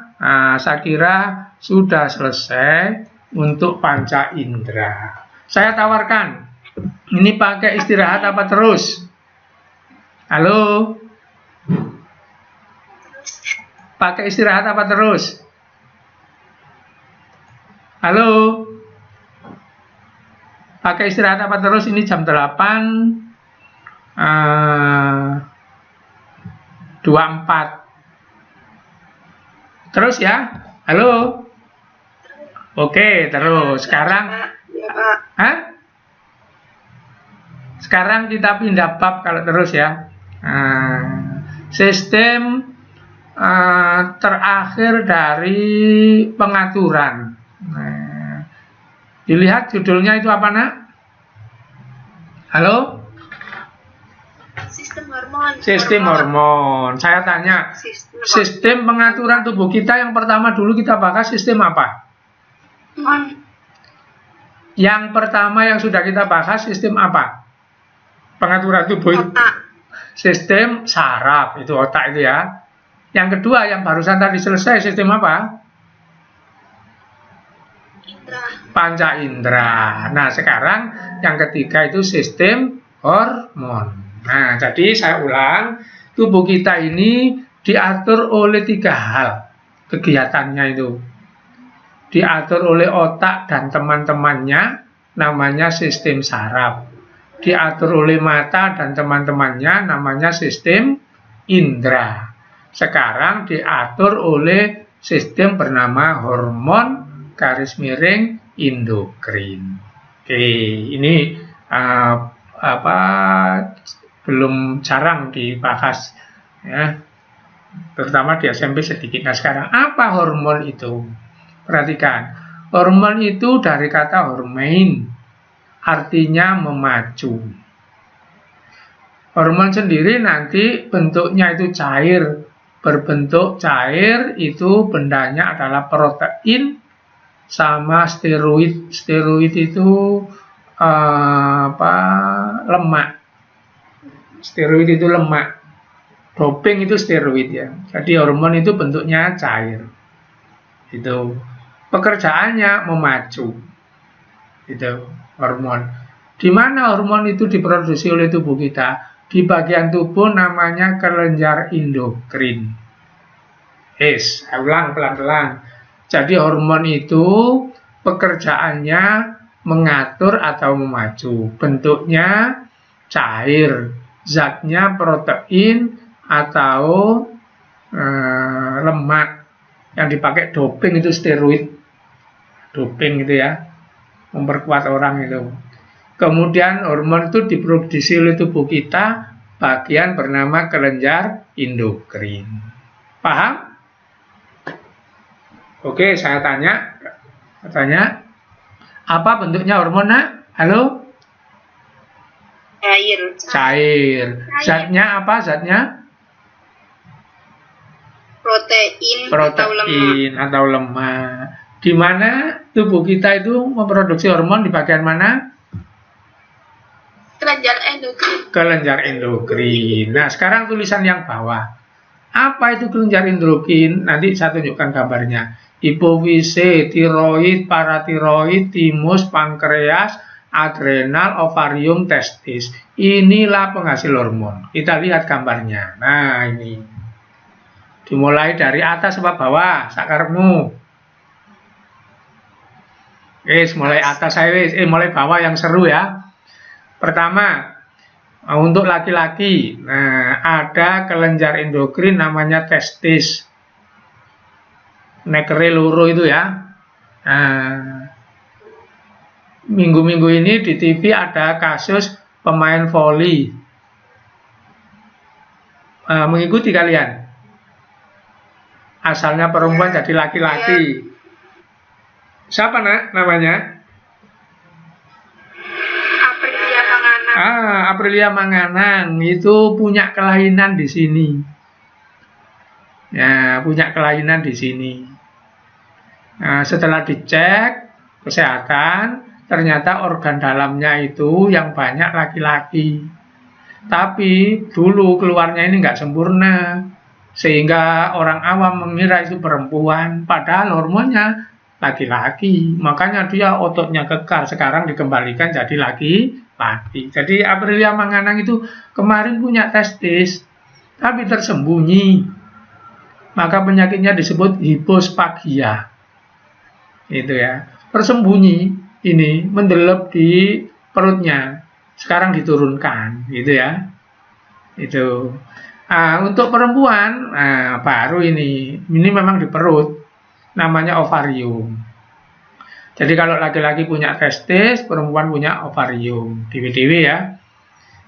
Saya kira sudah selesai untuk panca indera. Saya tawarkan, ini pakai istirahat apa terus? Halo? Pakai istirahat apa terus? Halo? Pakai istirahat apa terus? Ini jam 8.24. Terus ya? Halo? Oke, terus. Sekarang Sekarang kita pindah bab kalau terus ya. Sistem terakhir dari pengaturan. Dilihat judulnya itu apa nak? Halo? Sistem hormon. Sistem hormon. Saya tanya, sistem pengaturan tubuh kita yang pertama dulu kita bahas sistem apa? Yang pertama yang sudah kita bahas sistem apa? Pengaturan tubuh itu. Sistem saraf, itu otak itu ya. Yang kedua yang barusan tadi selesai sistem apa? Panca indera. Nah, sekarang yang ketiga itu sistem hormon. Nah, jadi saya ulang, tubuh kita ini diatur oleh 3 hal kegiatannya itu. Diatur oleh otak dan teman-temannya, namanya sistem saraf. Diatur oleh mata dan teman-temannya, namanya sistem indera. Sekarang diatur oleh sistem bernama hormon garis miring endokrin. Oke, ini belum jarang dibahas ya, terutama di SMP sedikit. Nah, sekarang apa hormon itu? Perhatikan, hormon itu dari kata hormein, artinya memacu. Hormon sendiri nanti bentuknya itu cair, berbentuk cair, itu bendanya adalah protein sama steroid. Steroid itu lemak. Steroid itu lemak. Doping itu steroid ya. Jadi hormon itu bentuknya cair. Itu pekerjaannya memacu. Itu hormon. Di mana hormon itu diproduksi oleh tubuh kita? Di bagian tubuh namanya kelenjar endokrin. Saya ulang pelan-pelan. Jadi hormon itu pekerjaannya mengatur atau memacu. Bentuknya cair, zatnya protein atau lemak. Yang dipakai doping itu steroid. Doping itu ya, memperkuat orang itu. Kemudian hormon itu diproduksi oleh tubuh kita, bagian bernama kelenjar endokrin. Paham? Oke, saya tanya, apa bentuknya hormon, nak? Halo? Cair. Zatnya apa? Zatnya? Protein atau lemak. Di mana tubuh kita itu memproduksi hormon di bagian mana? Kelenjar endokrin. Nah, sekarang tulisan yang bawah. Apa itu kelenjar endokrin? Nanti saya tunjukkan gambarnya. Hipofise, tiroid, paratiroid, timus, pankreas, adrenal, ovarium, testis. Inilah penghasil hormon. Kita lihat gambarnya. Nah, ini. Dimulai dari atas sampai bawah, sakarmu. Mulai atas saya, mulai bawah yang seru ya. Pertama, untuk laki-laki, nah, ada kelenjar endokrin namanya testis. Nekere loro itu ya. Nah, minggu-minggu ini di TV ada kasus pemain voli. Mengikuti kalian? Asalnya perempuan jadi laki-laki. Siapa, nak, namanya? Aprilia Manganang itu punya kelainan di sini. Ya, punya kelainan di sini. Nah, setelah dicek kesehatan, ternyata organ dalamnya itu yang banyak laki-laki. Tapi dulu keluarnya ini nggak sempurna, sehingga orang awam mengira itu perempuan, padahal hormonnya laki-laki. Makanya dia ototnya kekar, sekarang dikembalikan jadi laki-laki. Jadi Aprilia Manganang itu kemarin punya testis, tapi tersembunyi. Maka penyakitnya disebut hipospagia. Itu ya, tersembunyi, ini mendelep di perutnya, sekarang diturunkan, gitu ya. Itu. Untuk perempuan, baru ini memang di perut, namanya ovarium. Jadi kalau laki-laki punya testis, perempuan punya ovarium, DW ya.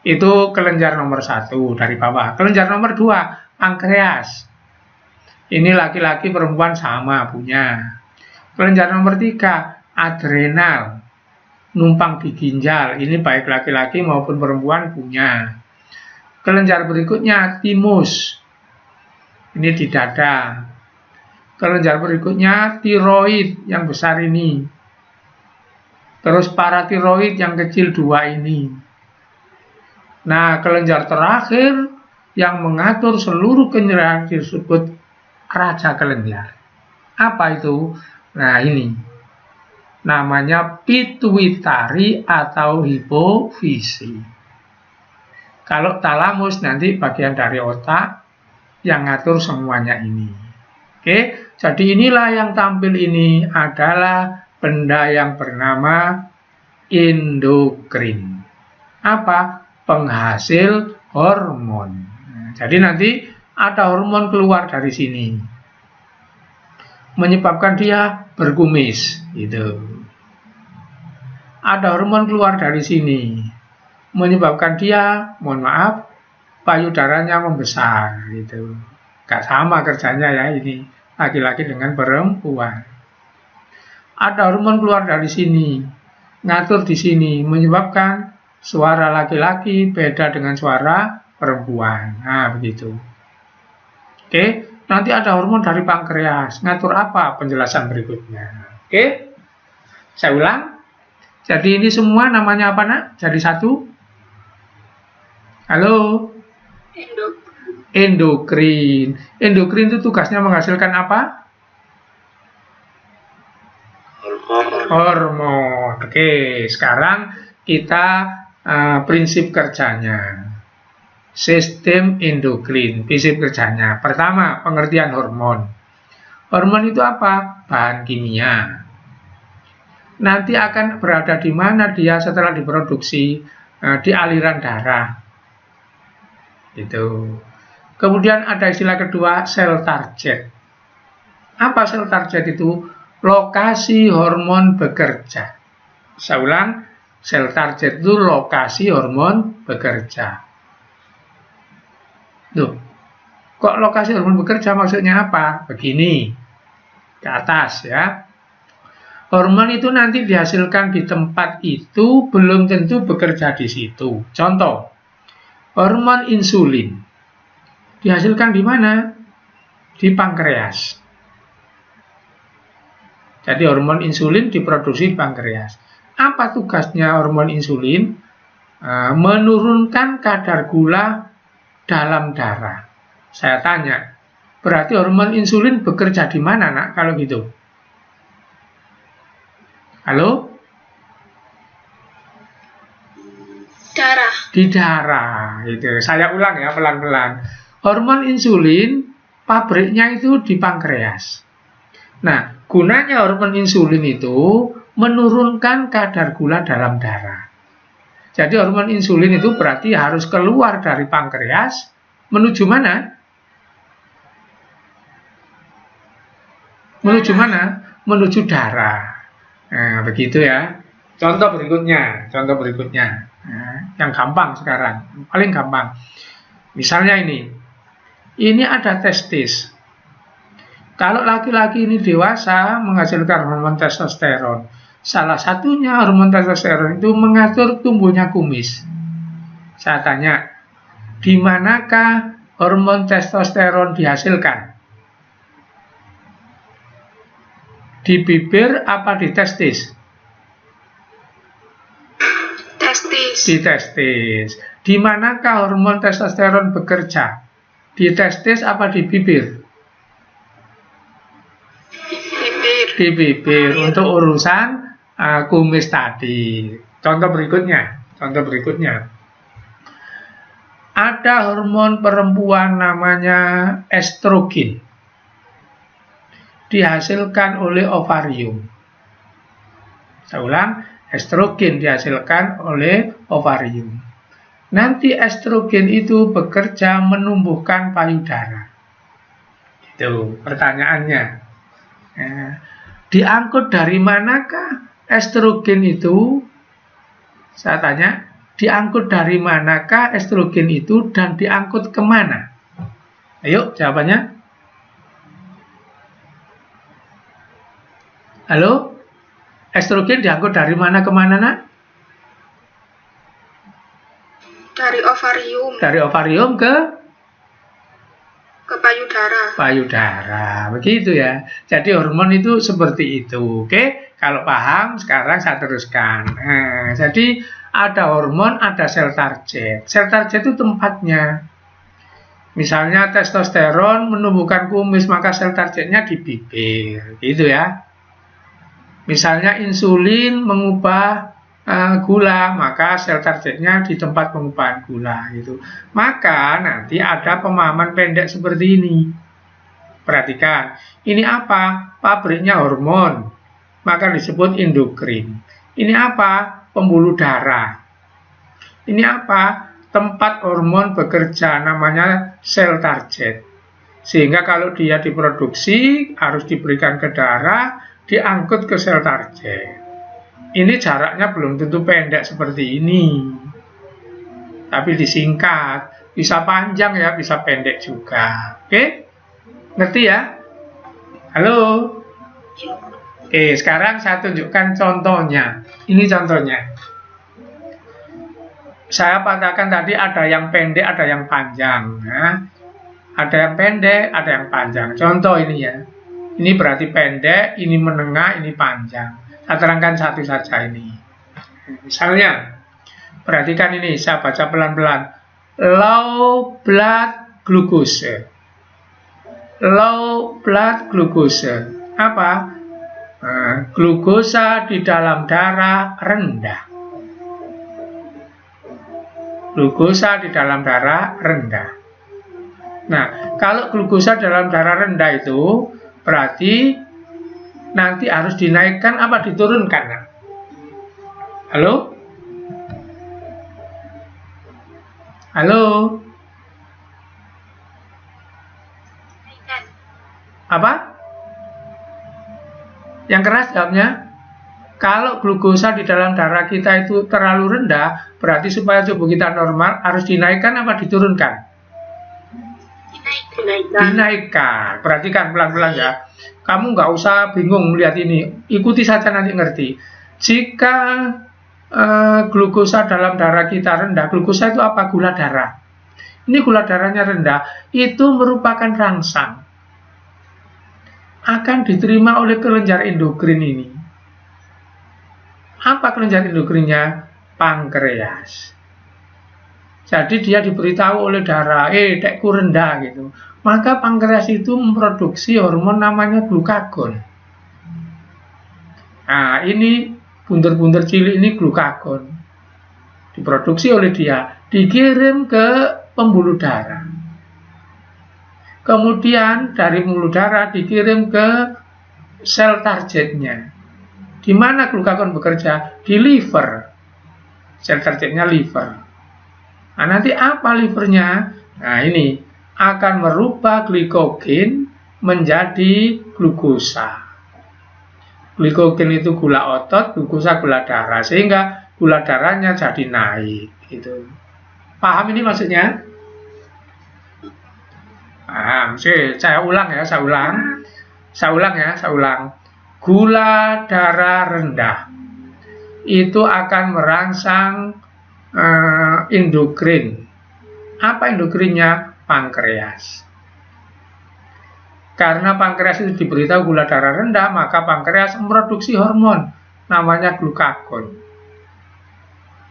Itu kelenjar nomor 1 dari bawah. Kelenjar nomor 2, pankreas. Ini laki-laki perempuan sama punya. Kelenjar nomor 3, adrenal. numpang di ginjal. Ini baik laki-laki maupun perempuan punya. Kelenjar berikutnya timus. Ini di dada. Kelenjar berikutnya tiroid yang besar ini. Terus paratiroid yang kecil 2 ini. Nah, kelenjar terakhir yang mengatur seluruh kelenjar disebut raja kelenjar. Apa itu? Nah, ini namanya pituitari atau hipofisi. Kalau talamus nanti bagian dari otak yang ngatur semuanya ini. Oke, jadi inilah yang tampil ini adalah benda yang bernama endokrin. Apa? Penghasil hormon. Jadi nanti ada hormon keluar dari sini, menyebabkan dia berkumis, gitu. Ada hormon keluar dari sini, menyebabkan dia, mohon maaf, payudaranya membesar, gitu. Gak sama kerjanya ya ini laki-laki dengan perempuan. Ada hormon keluar dari sini, ngatur di sini, menyebabkan suara laki-laki beda dengan suara perempuan. Nah, begitu. Oke, nanti ada hormon dari pankreas. Ngatur apa? Penjelasan berikutnya. Oke, saya ulang. Jadi ini semua namanya apa, nak? Jadi satu. Halo? Endokrin. Endokrin itu tugasnya menghasilkan apa? Hormon. Oke, sekarang kita prinsip kerjanya. Sistem endokrin, prinsip kerjanya. Pertama, pengertian hormon. Hormon itu apa? Bahan kimia. Nanti akan berada di mana dia setelah diproduksi? Di aliran darah. Gitu. Kemudian ada istilah kedua, sel target. Apa sel target itu? Lokasi hormon bekerja. Saya ulang, sel target itu lokasi hormon bekerja. Loh, kok lokasi hormon bekerja maksudnya apa? Begini, ke atas ya. Hormon itu nanti dihasilkan di tempat itu belum tentu bekerja di situ. Contoh, hormon insulin dihasilkan di mana? Di pankreas. Jadi hormon insulin diproduksi di pankreas. Apa tugasnya hormon insulin? Menurunkan kadar gula dalam darah. Saya tanya, berarti hormon insulin bekerja di mana, nak? Kalau gitu, halo? Darah. Di darah. Gitu. Saya ulang ya pelan-pelan. Hormon insulin pabriknya itu di pankreas. Nah, gunanya hormon insulin itu menurunkan kadar gula dalam darah. Jadi hormon insulin itu berarti harus keluar dari pankreas menuju mana? Menuju mana? Menuju darah. Nah, begitu ya. Contoh berikutnya. Nah, yang gampang sekarang, paling gampang. Misalnya ini ada testis. Kalau laki-laki ini dewasa menghasilkan hormon testosteron. Salah satunya hormon testosteron itu mengatur tumbuhnya kumis. Saya tanya, di manakah hormon testosteron dihasilkan? Di bibir apa di testis? Testis. Di testis. Di manakah hormon testosteron bekerja? Di testis apa di bibir? Bibir. Di bibir untuk urusan kumis tadi. Contoh berikutnya. Ada hormon perempuan namanya estrogen. Dihasilkan oleh ovarium. Saya ulang, estrogen dihasilkan oleh ovarium. Nanti estrogen itu bekerja menumbuhkan payudara. Itu pertanyaannya. Diangkut dari manakah estrogen itu? Saya tanya, diangkut dari manakah estrogen itu dan diangkut kemana? Ayo jawabannya. Halo? Estrogen diangkut dari mana ke mana, nak? Dari ovarium Dari ovarium ke payudara. payudara. Begitu ya. Jadi hormon itu seperti itu. Oke, kalau paham sekarang saya teruskan. Nah, jadi ada hormon, ada sel target. Sel target itu tempatnya. Misalnya testosteron menumbuhkan kumis, maka sel targetnya di bibir, gitu ya. Misalnya insulin mengubah gula, maka sel targetnya di tempat pengubahan gula, gitu. Maka nanti ada pemahaman pendek seperti ini. Perhatikan, ini apa? Pabriknya hormon, maka disebut endokrin. Ini apa? Pembuluh darah. Ini apa? Tempat hormon bekerja, namanya sel target. Sehingga kalau dia diproduksi harus diberikan ke darah, diangkut ke sel target. Ini jaraknya belum tentu pendek seperti ini, tapi disingkat. Bisa panjang ya, bisa pendek juga. Oke? Ngerti ya? Halo? Oke, sekarang saya tunjukkan contohnya. Ini contohnya. Saya katakan tadi ada yang pendek, ada yang panjang. Ya. Ada yang pendek, ada yang panjang. Contoh ini ya. Ini berarti pendek, ini menengah, ini panjang. Saya terangkan satu saja ini. Misalnya, perhatikan ini, saya baca pelan-pelan. Low blood glucose. Low blood glucose. Apa? Glukosa di dalam darah rendah. Glukosa di dalam darah rendah. Nah, kalau glukosa dalam darah rendah itu berarti nanti harus dinaikkan apa diturunkan? Nah? Halo? Halo? Apa? Yang keras jawabnya? Kalau glukosa di dalam darah kita itu terlalu rendah, berarti supaya tubuh kita normal harus dinaikkan apa diturunkan? Dinaikkan. Perhatikan pelan-pelan ya. Kamu nggak usah bingung melihat ini. Ikuti saja nanti ngerti. Jika glukosa dalam darah kita rendah, glukosa itu apa? Gula darah. Ini gula darahnya rendah, itu merupakan rangsang. Akan diterima oleh kelenjar endokrin ini. Apa kelenjar endokrinnya? Pankreas. Jadi dia diberitahu oleh darah, dekku rendah gitu. Maka pankreas itu memproduksi hormon namanya glukagon. Nah, ini bunder-bunder cilik ini glukagon. Diproduksi oleh dia, dikirim ke pembuluh darah. Kemudian dari pembuluh darah dikirim ke sel targetnya. Di mana glukagon bekerja? Di liver. Sel targetnya liver. Nah, nanti apa livernya? Nah, ini akan merubah glikogen menjadi glukosa. Glikogen itu gula otot, glukosa gula darah. Sehingga gula darahnya jadi naik. Gitu. Paham ini maksudnya? Paham. Saya ulang ya, saya ulang. Gula darah rendah itu akan merangsang endokrin. Apa endokrinnya? Pankreas. Karena pankreas itu diberitahu gula darah rendah, maka pankreas memproduksi hormon namanya glukagon.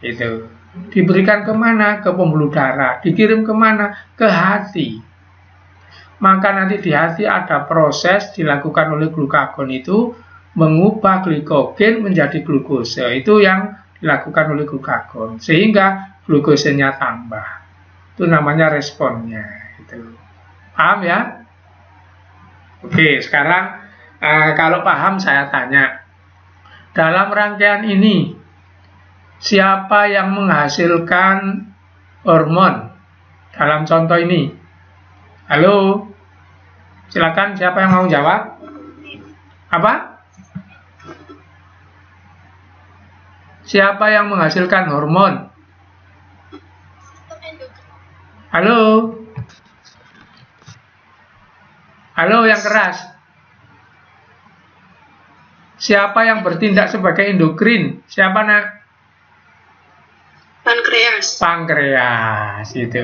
Itu diberikan kemana? Ke pembuluh darah. Dikirim kemana? Ke hati. Maka nanti di hati ada proses dilakukan oleh glukagon itu mengubah glikogen menjadi glukosa. Itu yang dilakukan oleh glukagon. Sehingga glukosanya tambah. Itu namanya responnya. Gitu. Paham ya? Oke, sekarang kalau paham saya tanya. Dalam rangkaian ini, siapa yang menghasilkan hormon? Dalam contoh ini. Halo? Silakan, siapa yang mau jawab? Apa? Siapa yang menghasilkan hormon? Halo? Halo yang keras. Siapa yang bertindak sebagai endokrin? Siapa nak? Pankreas. Pankreas itu.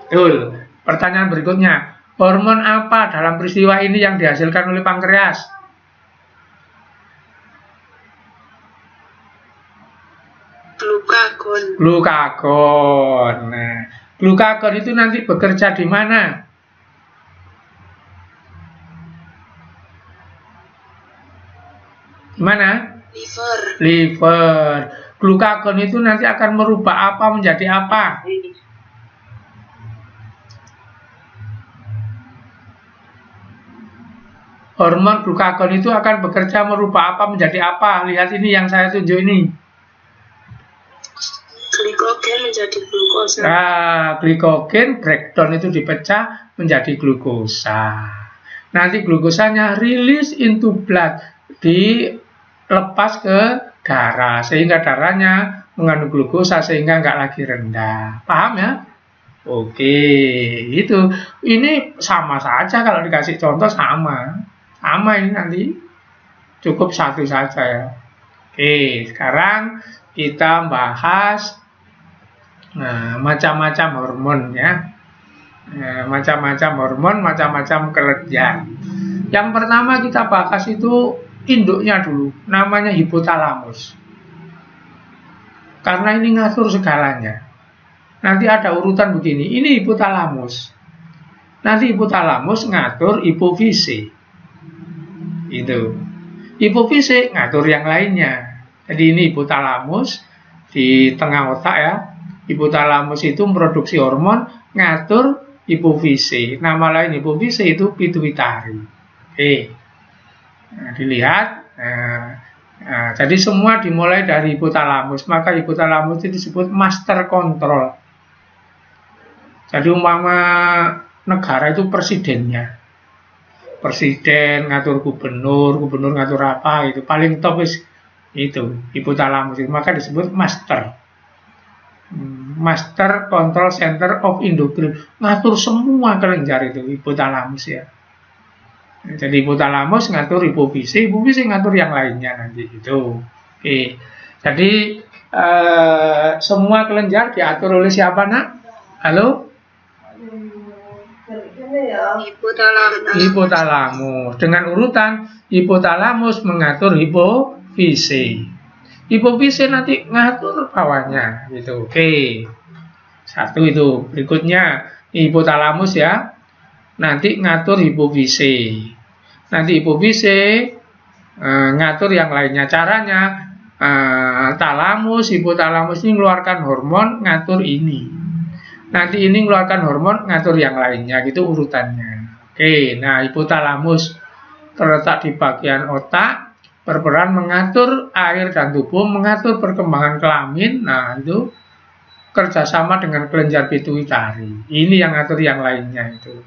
Betul. Pertanyaan berikutnya, hormon apa dalam peristiwa ini yang dihasilkan oleh pankreas? Glukagon. Glukagon. Nah, glukagon itu nanti bekerja di mana? Di mana? Liver. Liver. Glukagon itu nanti akan merubah apa menjadi apa? Hormon glukagon itu akan bekerja merubah apa menjadi apa? Lihat ini yang saya tunjuk ini. Glikogen menjadi glukosa. Nah, glikogen breakdown itu dipecah menjadi glukosa. Nanti glukosanya release into blood, dilepas ke darah, sehingga darahnya mengandung glukosa sehingga nggak lagi rendah. Paham ya? Oke, itu. Ini sama saja kalau dikasih contoh sama. Sama ini nanti. Cukup satu saja ya. Oke, sekarang kita bahas macam-macam hormon ya. Macam-macam hormon, macam-macam kelenjar. Yang pertama kita bahas itu induknya dulu, namanya hipotalamus. Karena ini ngatur segalanya. Nanti ada urutan begini, ini hipotalamus. Nanti hipotalamus ngatur hipofise. Itu. Hipofise ngatur yang lainnya. Jadi ini hipotalamus di tengah otak ya. Hipotalamus itu memproduksi hormon, ngatur hipofise. Nama lain hipofise itu pituitari. Oke. Nah, dilihat. Jadi semua dimulai dari hipotalamus. Maka hipotalamus itu disebut master control. Jadi umpama negara itu presidennya. Presiden ngatur gubernur, gubernur ngatur apa itu. Paling top itu hipotalamus. Maka disebut master. Master Control Center of Endocrine, ngatur semua kelenjar itu hipotalamus ya. Jadi hipotalamus ngatur hipofise, hipofise ngatur yang lainnya nanti itu. Oke. Jadi semua kelenjar diatur oleh siapa nak? Halo? Hipotalamus. Dengan urutan hipotalamus mengatur hipofise. Hipofise nanti ngatur bawahnya gitu. Oke. Satu itu. Berikutnya hipotalamus ya. Nanti ngatur hipofise. Nanti hipofise ngatur yang lainnya. Caranya talamus, hipotalamus ini mengeluarkan hormon ngatur ini. Nanti ini mengeluarkan hormon ngatur yang lainnya. Gitu urutannya. Oke. Nah, hipotalamus terletak di bagian otak. Berperan mengatur air dan tubuh, mengatur perkembangan kelamin. Nah, itu kerjasama dengan kelenjar pituitari. Ini yang ngatur yang lainnya itu.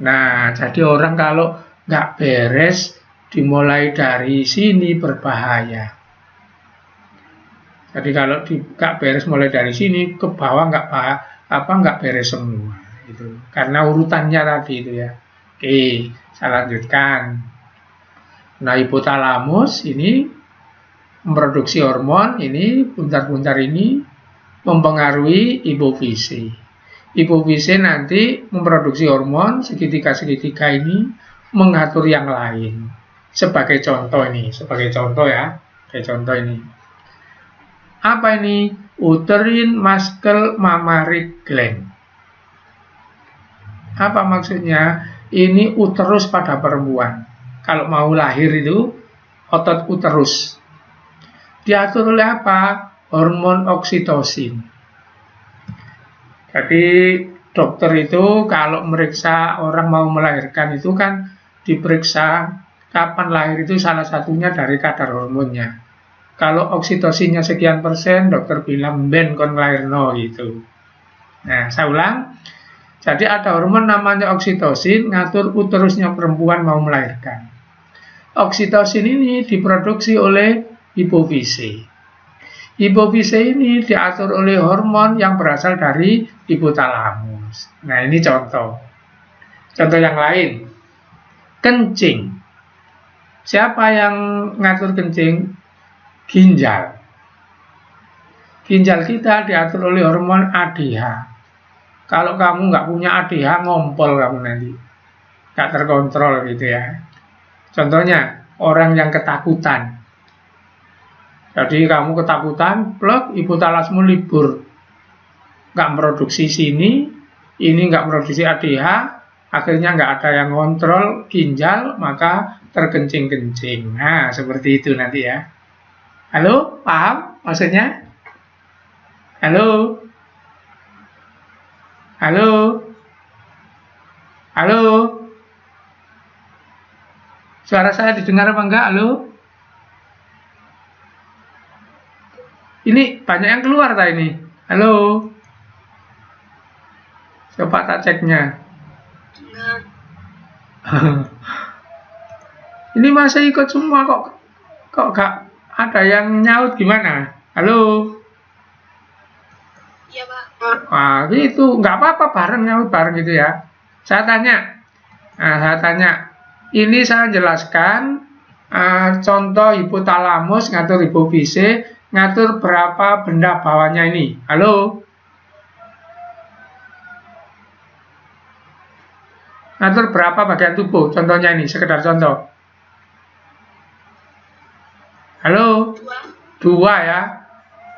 Nah, jadi orang kalau nggak beres dimulai dari sini berbahaya. Jadi kalau nggak beres mulai dari sini ke bawah nggak beres semua. Itu karena urutannya tadi itu ya. Oke, saya lanjutkan. Nah, hipotalamus ini memproduksi hormon, ini puntar-puntar ini mempengaruhi hipofise. Hipofise nanti memproduksi hormon, segitiga-segitiga ini mengatur yang lain. Sebagai contoh ini, sebagai contoh ya, sebagai contoh ini. Apa ini? Uterine muscle mammary gland. Apa maksudnya? Ini uterus pada perempuan. Kalau mau lahir itu otot uterus. Diatur oleh apa? Hormon oksitosin. Jadi dokter itu kalau meriksa orang mau melahirkan itu kan diperiksa kapan lahir itu salah satunya dari kadar hormonnya. Kalau oksitosinnya sekian persen, dokter bilang ben kon lahirno gitu. Nah, saya ulang. Jadi ada hormon namanya oksitosin ngatur uterusnya perempuan mau melahirkan. Oksitosin ini diproduksi oleh hipofise. Hipofise ini diatur oleh hormon yang berasal dari hipotalamus. Nah, ini contoh. Contoh yang lain. Kencing. Siapa yang ngatur kencing? Ginjal. Ginjal kita diatur oleh hormon ADH. Kalau kamu nggak punya ADH, ngompol kamu nanti. Nggak terkontrol gitu ya. Contohnya, orang yang ketakutan. Jadi kamu ketakutan, plek, hipotalamusmu libur. Nggak produksi sini, ini nggak produksi ADH, akhirnya nggak ada yang kontrol ginjal, maka terkencing-kencing. Nah, seperti itu nanti ya. Halo, paham maksudnya? Halo? Halo? Halo? Suara saya didengar apa enggak? Halo? Ini banyak yang keluar tak ini? Halo? Coba tak ceknya. Dengar. Ini masih ikut semua kok gak ada yang nyaut gimana? Halo? Iya, Pak. Wah, gitu. Nggak apa-apa bareng nyaut bareng gitu ya. Saya tanya. Nah, saya tanya. Ini saya jelaskan contoh hipotalamus ngatur hipofise, ngatur berapa benda bawahnya ini. Halo? Ngatur berapa bagian tubuh? Contohnya ini, sekedar contoh. Halo? Dua ya.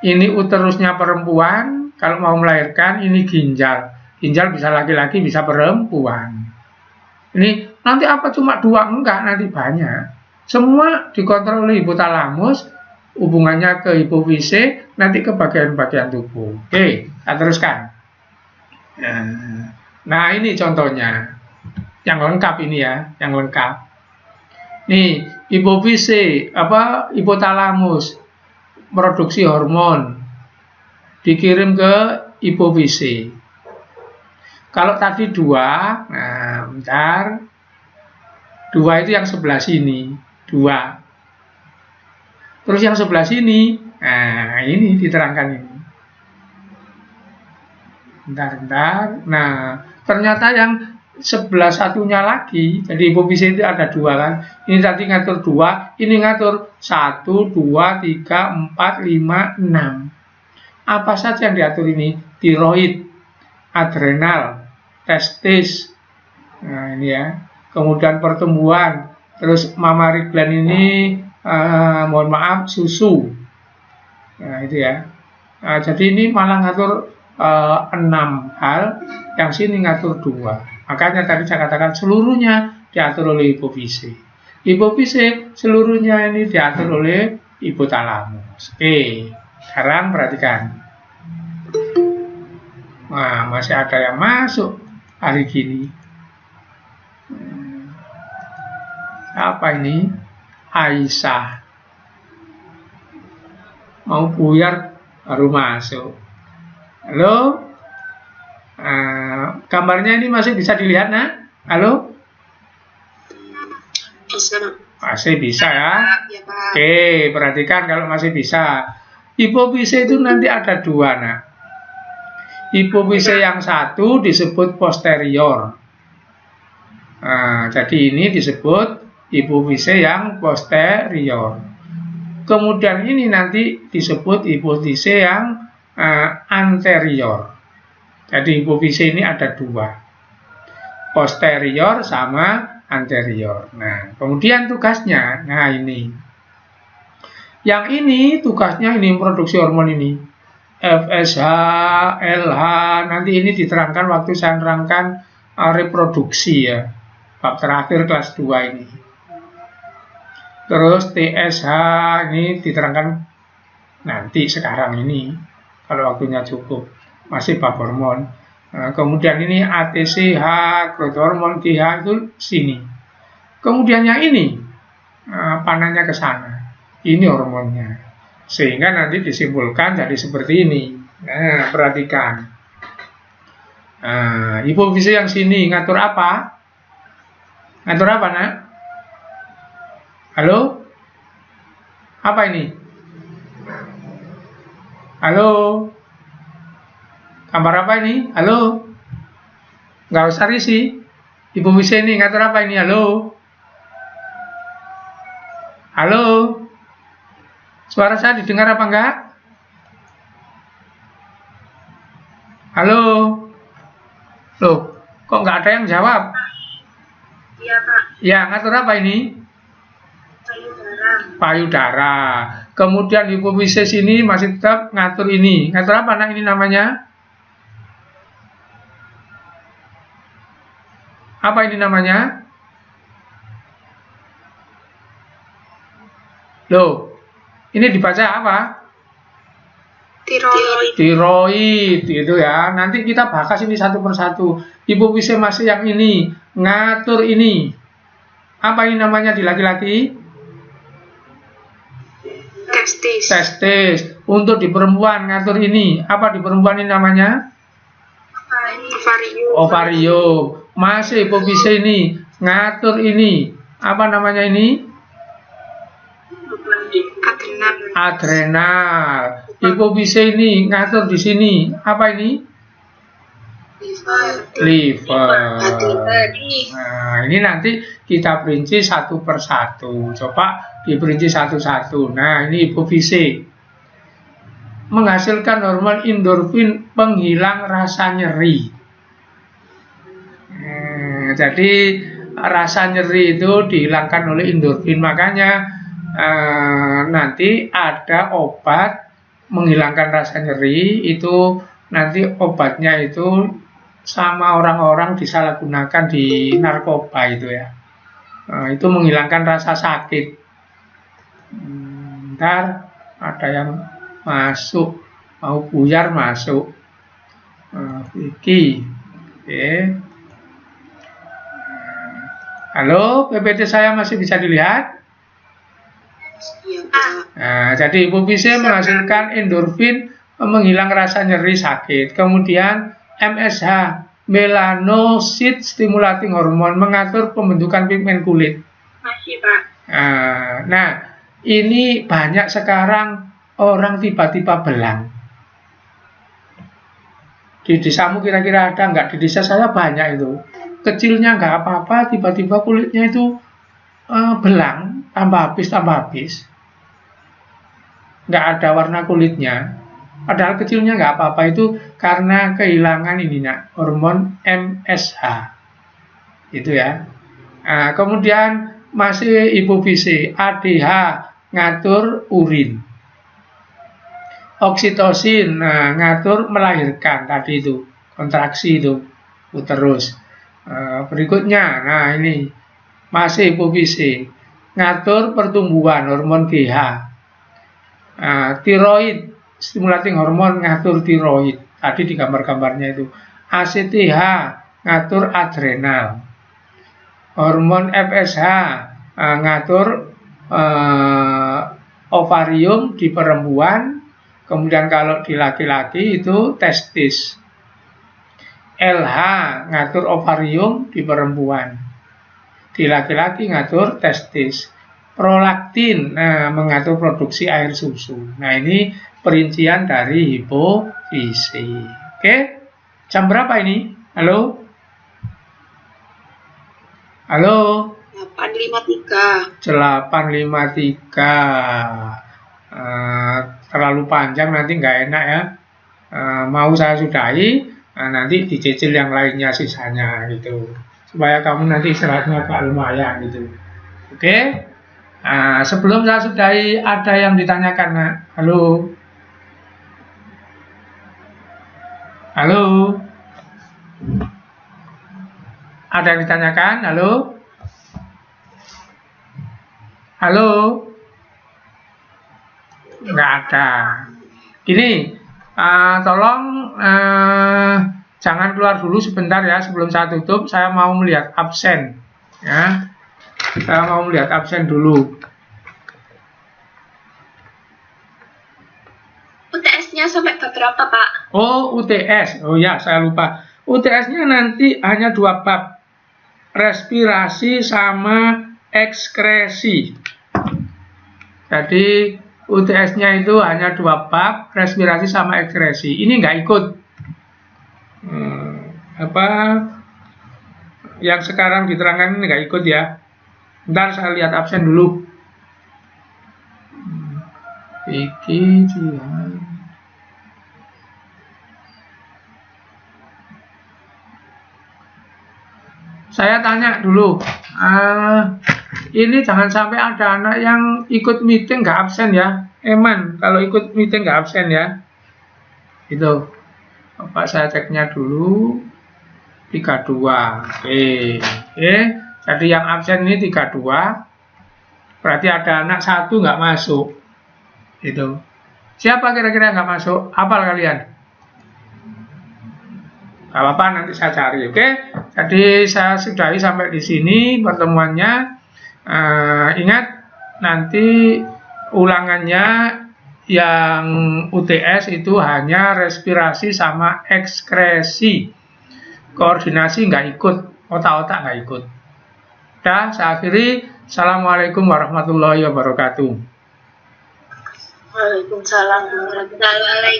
Ini uterusnya perempuan, kalau mau melahirkan, ini ginjal. Ginjal bisa laki-laki, bisa perempuan. Ini nanti apa cuma dua? Enggak, nanti banyak. Semua dikontrol oleh hipotalamus, hubungannya ke hipofise, nanti ke bagian-bagian tubuh. Oke, kita teruskan. Nah, ini contohnya. Yang lengkap ini ya, yang lengkap. Nih, hipofise, hipotalamus, produksi hormon, dikirim ke hipofise. Kalau tadi dua, nah bentar, dua itu yang sebelah sini, dua. Terus yang sebelah sini, nah ini diterangkan ini. Bentar. Nah, ternyata yang sebelah satunya lagi, jadi hipofise itu ada dua kan. Ini tadi ngatur dua, ini ngatur 1, 2, 3, 4, 5, 6. Apa saja yang diatur ini? Tiroid, adrenal, testis, nah ini ya, kemudian pertumbuhan, terus mammary gland ini, mohon maaf, susu, nah itu ya. Nah, jadi ini malah ngatur 6 hal, yang sini ngatur 2. Makanya tadi saya katakan seluruhnya diatur oleh hipofise. Hipofise seluruhnya ini diatur oleh hipotalamus. Oke, sekarang perhatikan. Nah, masih ada yang masuk hari gini. Apa ini? Aisyah. Mau buyar baru masuk. Halo? Gambarnya ini masih bisa dilihat, nak? Halo? Bisa. Masih bisa ya? Ya, Pak. Oke, perhatikan kalau masih bisa. Hipofise itu nanti ada dua, nak. Hipofise yang satu disebut posterior. Nah, jadi ini disebut hipofise yang posterior. Kemudian ini nanti disebut hipofise yang anterior. Jadi hipofise ini ada dua, posterior sama anterior. Nah, kemudian tugasnya, nah ini, yang ini tugasnya ini produksi hormon ini, FSH, LH. Nanti ini diterangkan waktu saya menerangkan reproduksi ya, bab terakhir kelas 2 ini. Terus TSH ini diterangkan nanti sekarang ini, kalau waktunya cukup. Masih bab hormon. Nah, kemudian ini ATCH, growth hormone, GH itu sini. Kemudian yang ini panahnya ke sana. Ini hormonnya. Sehingga nanti disimpulkan jadi seperti ini. Nah, perhatikan. Nah, hipofise yang sini ngatur apa? Ngatur apa, nak? Halo? Apa ini? Halo? Gambar apa ini? Halo? Nggak usah risih. Hipofise ini ngatur apa ini? Halo? Halo? Suara saya didengar apa enggak? Halo? Loh, kok nggak ada yang jawab? Iya, Pak. Ya, ngatur apa ini? Payudara. Payudara. Kemudian hipofisis ini masih tetap ngatur ini. Ngatur apa anak ini namanya? Apa ini namanya? Loh, ini dibaca apa? Tiroid. Tiroid itu ya. Nanti kita bahas ini satu persatu. Hipofisis masih yang ini, ngatur ini. Apa ini namanya di laki-laki? Testis. Testis. Untuk di perempuan ngatur ini. Apa di perempuan ini namanya? Ovarium. Ovarium. Masih hipofisis ini, ngatur ini. Apa namanya ini? Adrenal. Adrenal. Hipofisis ini ngatur di sini. Apa ini? Liver. Nah, ini nanti kita perinci satu persatu. Coba diperinci satu-satu. Nah, ini hipofisis. Menghasilkan hormon endorfin penghilang rasa nyeri. Jadi rasa nyeri itu dihilangkan oleh endorfin. Makanya nanti ada obat menghilangkan rasa nyeri. Itu nanti obatnya itu sama orang-orang disalahgunakan di narkoba itu ya. Itu menghilangkan rasa sakit. Ntar ada yang masuk, mau buyar masuk. Vicky, oke. Halo, PPT saya masih bisa dilihat? Iya, Pak. Nah, jadi hipofisis menghasilkan endorfin menghilang rasa nyeri sakit. Kemudian MSH, melanocyte stimulating hormone, mengatur pembentukan pigmen kulit. Masih, Pak. Nah, ini banyak sekarang orang tiba-tiba belang. Di desamu kira-kira ada nggak? Di desa saya banyak itu. Kecilnya nggak apa-apa, tiba-tiba kulitnya itu belang, tambah habis. Nggak ada warna kulitnya. Padahal kecilnya nggak apa-apa, itu karena kehilangan ini nak, hormon MSH. Itu ya. Nah, kemudian masih hipofisis, ADH, ngatur urin. Oksitosin, nah, ngatur melahirkan tadi itu, kontraksi itu, uterus. Berikutnya, nah ini masih hipofisis, ngatur pertumbuhan, hormon GH. Tiroid, stimulating hormon, ngatur tiroid. Tadi di gambar-gambarnya itu. ACTH, ngatur adrenal. Hormon FSH, ngatur ovarium di perempuan. Kemudian kalau di laki-laki itu testis. LH, ngatur ovarium di perempuan. Di laki-laki ngatur testis. Prolaktin, mengatur produksi air susu. Nah, ini perincian dari hipofisis. Oke, jam berapa ini? Halo? Halo? 853. 853. Terlalu panjang nanti nggak enak ya. Mau saya sudahi, nanti dicicil yang lainnya sisanya gitu. Supaya kamu nanti istirahatnya agak lumayan gitu. Oke? Sebelum saya sudahi, ada yang ditanyakan, nak? Halo? Halo? Ada yang ditanyakan? Halo? Halo? Nggak ada. Gini, tolong jangan keluar dulu sebentar ya, sebelum saya tutup. Saya mau melihat absen ya. Saya mau melihat absen dulu. UTS-nya sampai berapa, Pak? Oh, UTS. Oh ya, saya lupa. UTS-nya nanti hanya 2 bab. Respirasi sama ekskresi. Jadi UTS-nya itu hanya 2 bab, respirasi sama ekskresi. Ini nggak ikut. Yang sekarang diterangkan ini nggak ikut ya. Ntar saya lihat absen dulu. Vicky Jihan. Saya tanya dulu, ini jangan sampai ada anak yang ikut meeting nggak absen ya. Eman, kalau ikut meeting nggak absen ya. Itu. Bapak saya ceknya dulu. 32. Oke. Jadi yang absen ini 32. Berarti ada anak satu nggak masuk. Itu. Siapa kira-kira nggak masuk? Hafal kalian? Gak apa-apa, nanti saya cari, oke? Jadi saya sudahi sampai di sini pertemuannya. Ingat, nanti ulangannya yang UTS itu hanya respirasi sama ekskresi. Koordinasi nggak ikut, otak-otak nggak ikut. Dah, saya akhiri. Assalamualaikum warahmatullahi wabarakatuh. Waalaikumsalam warahmatullahi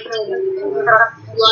wabarakatuh.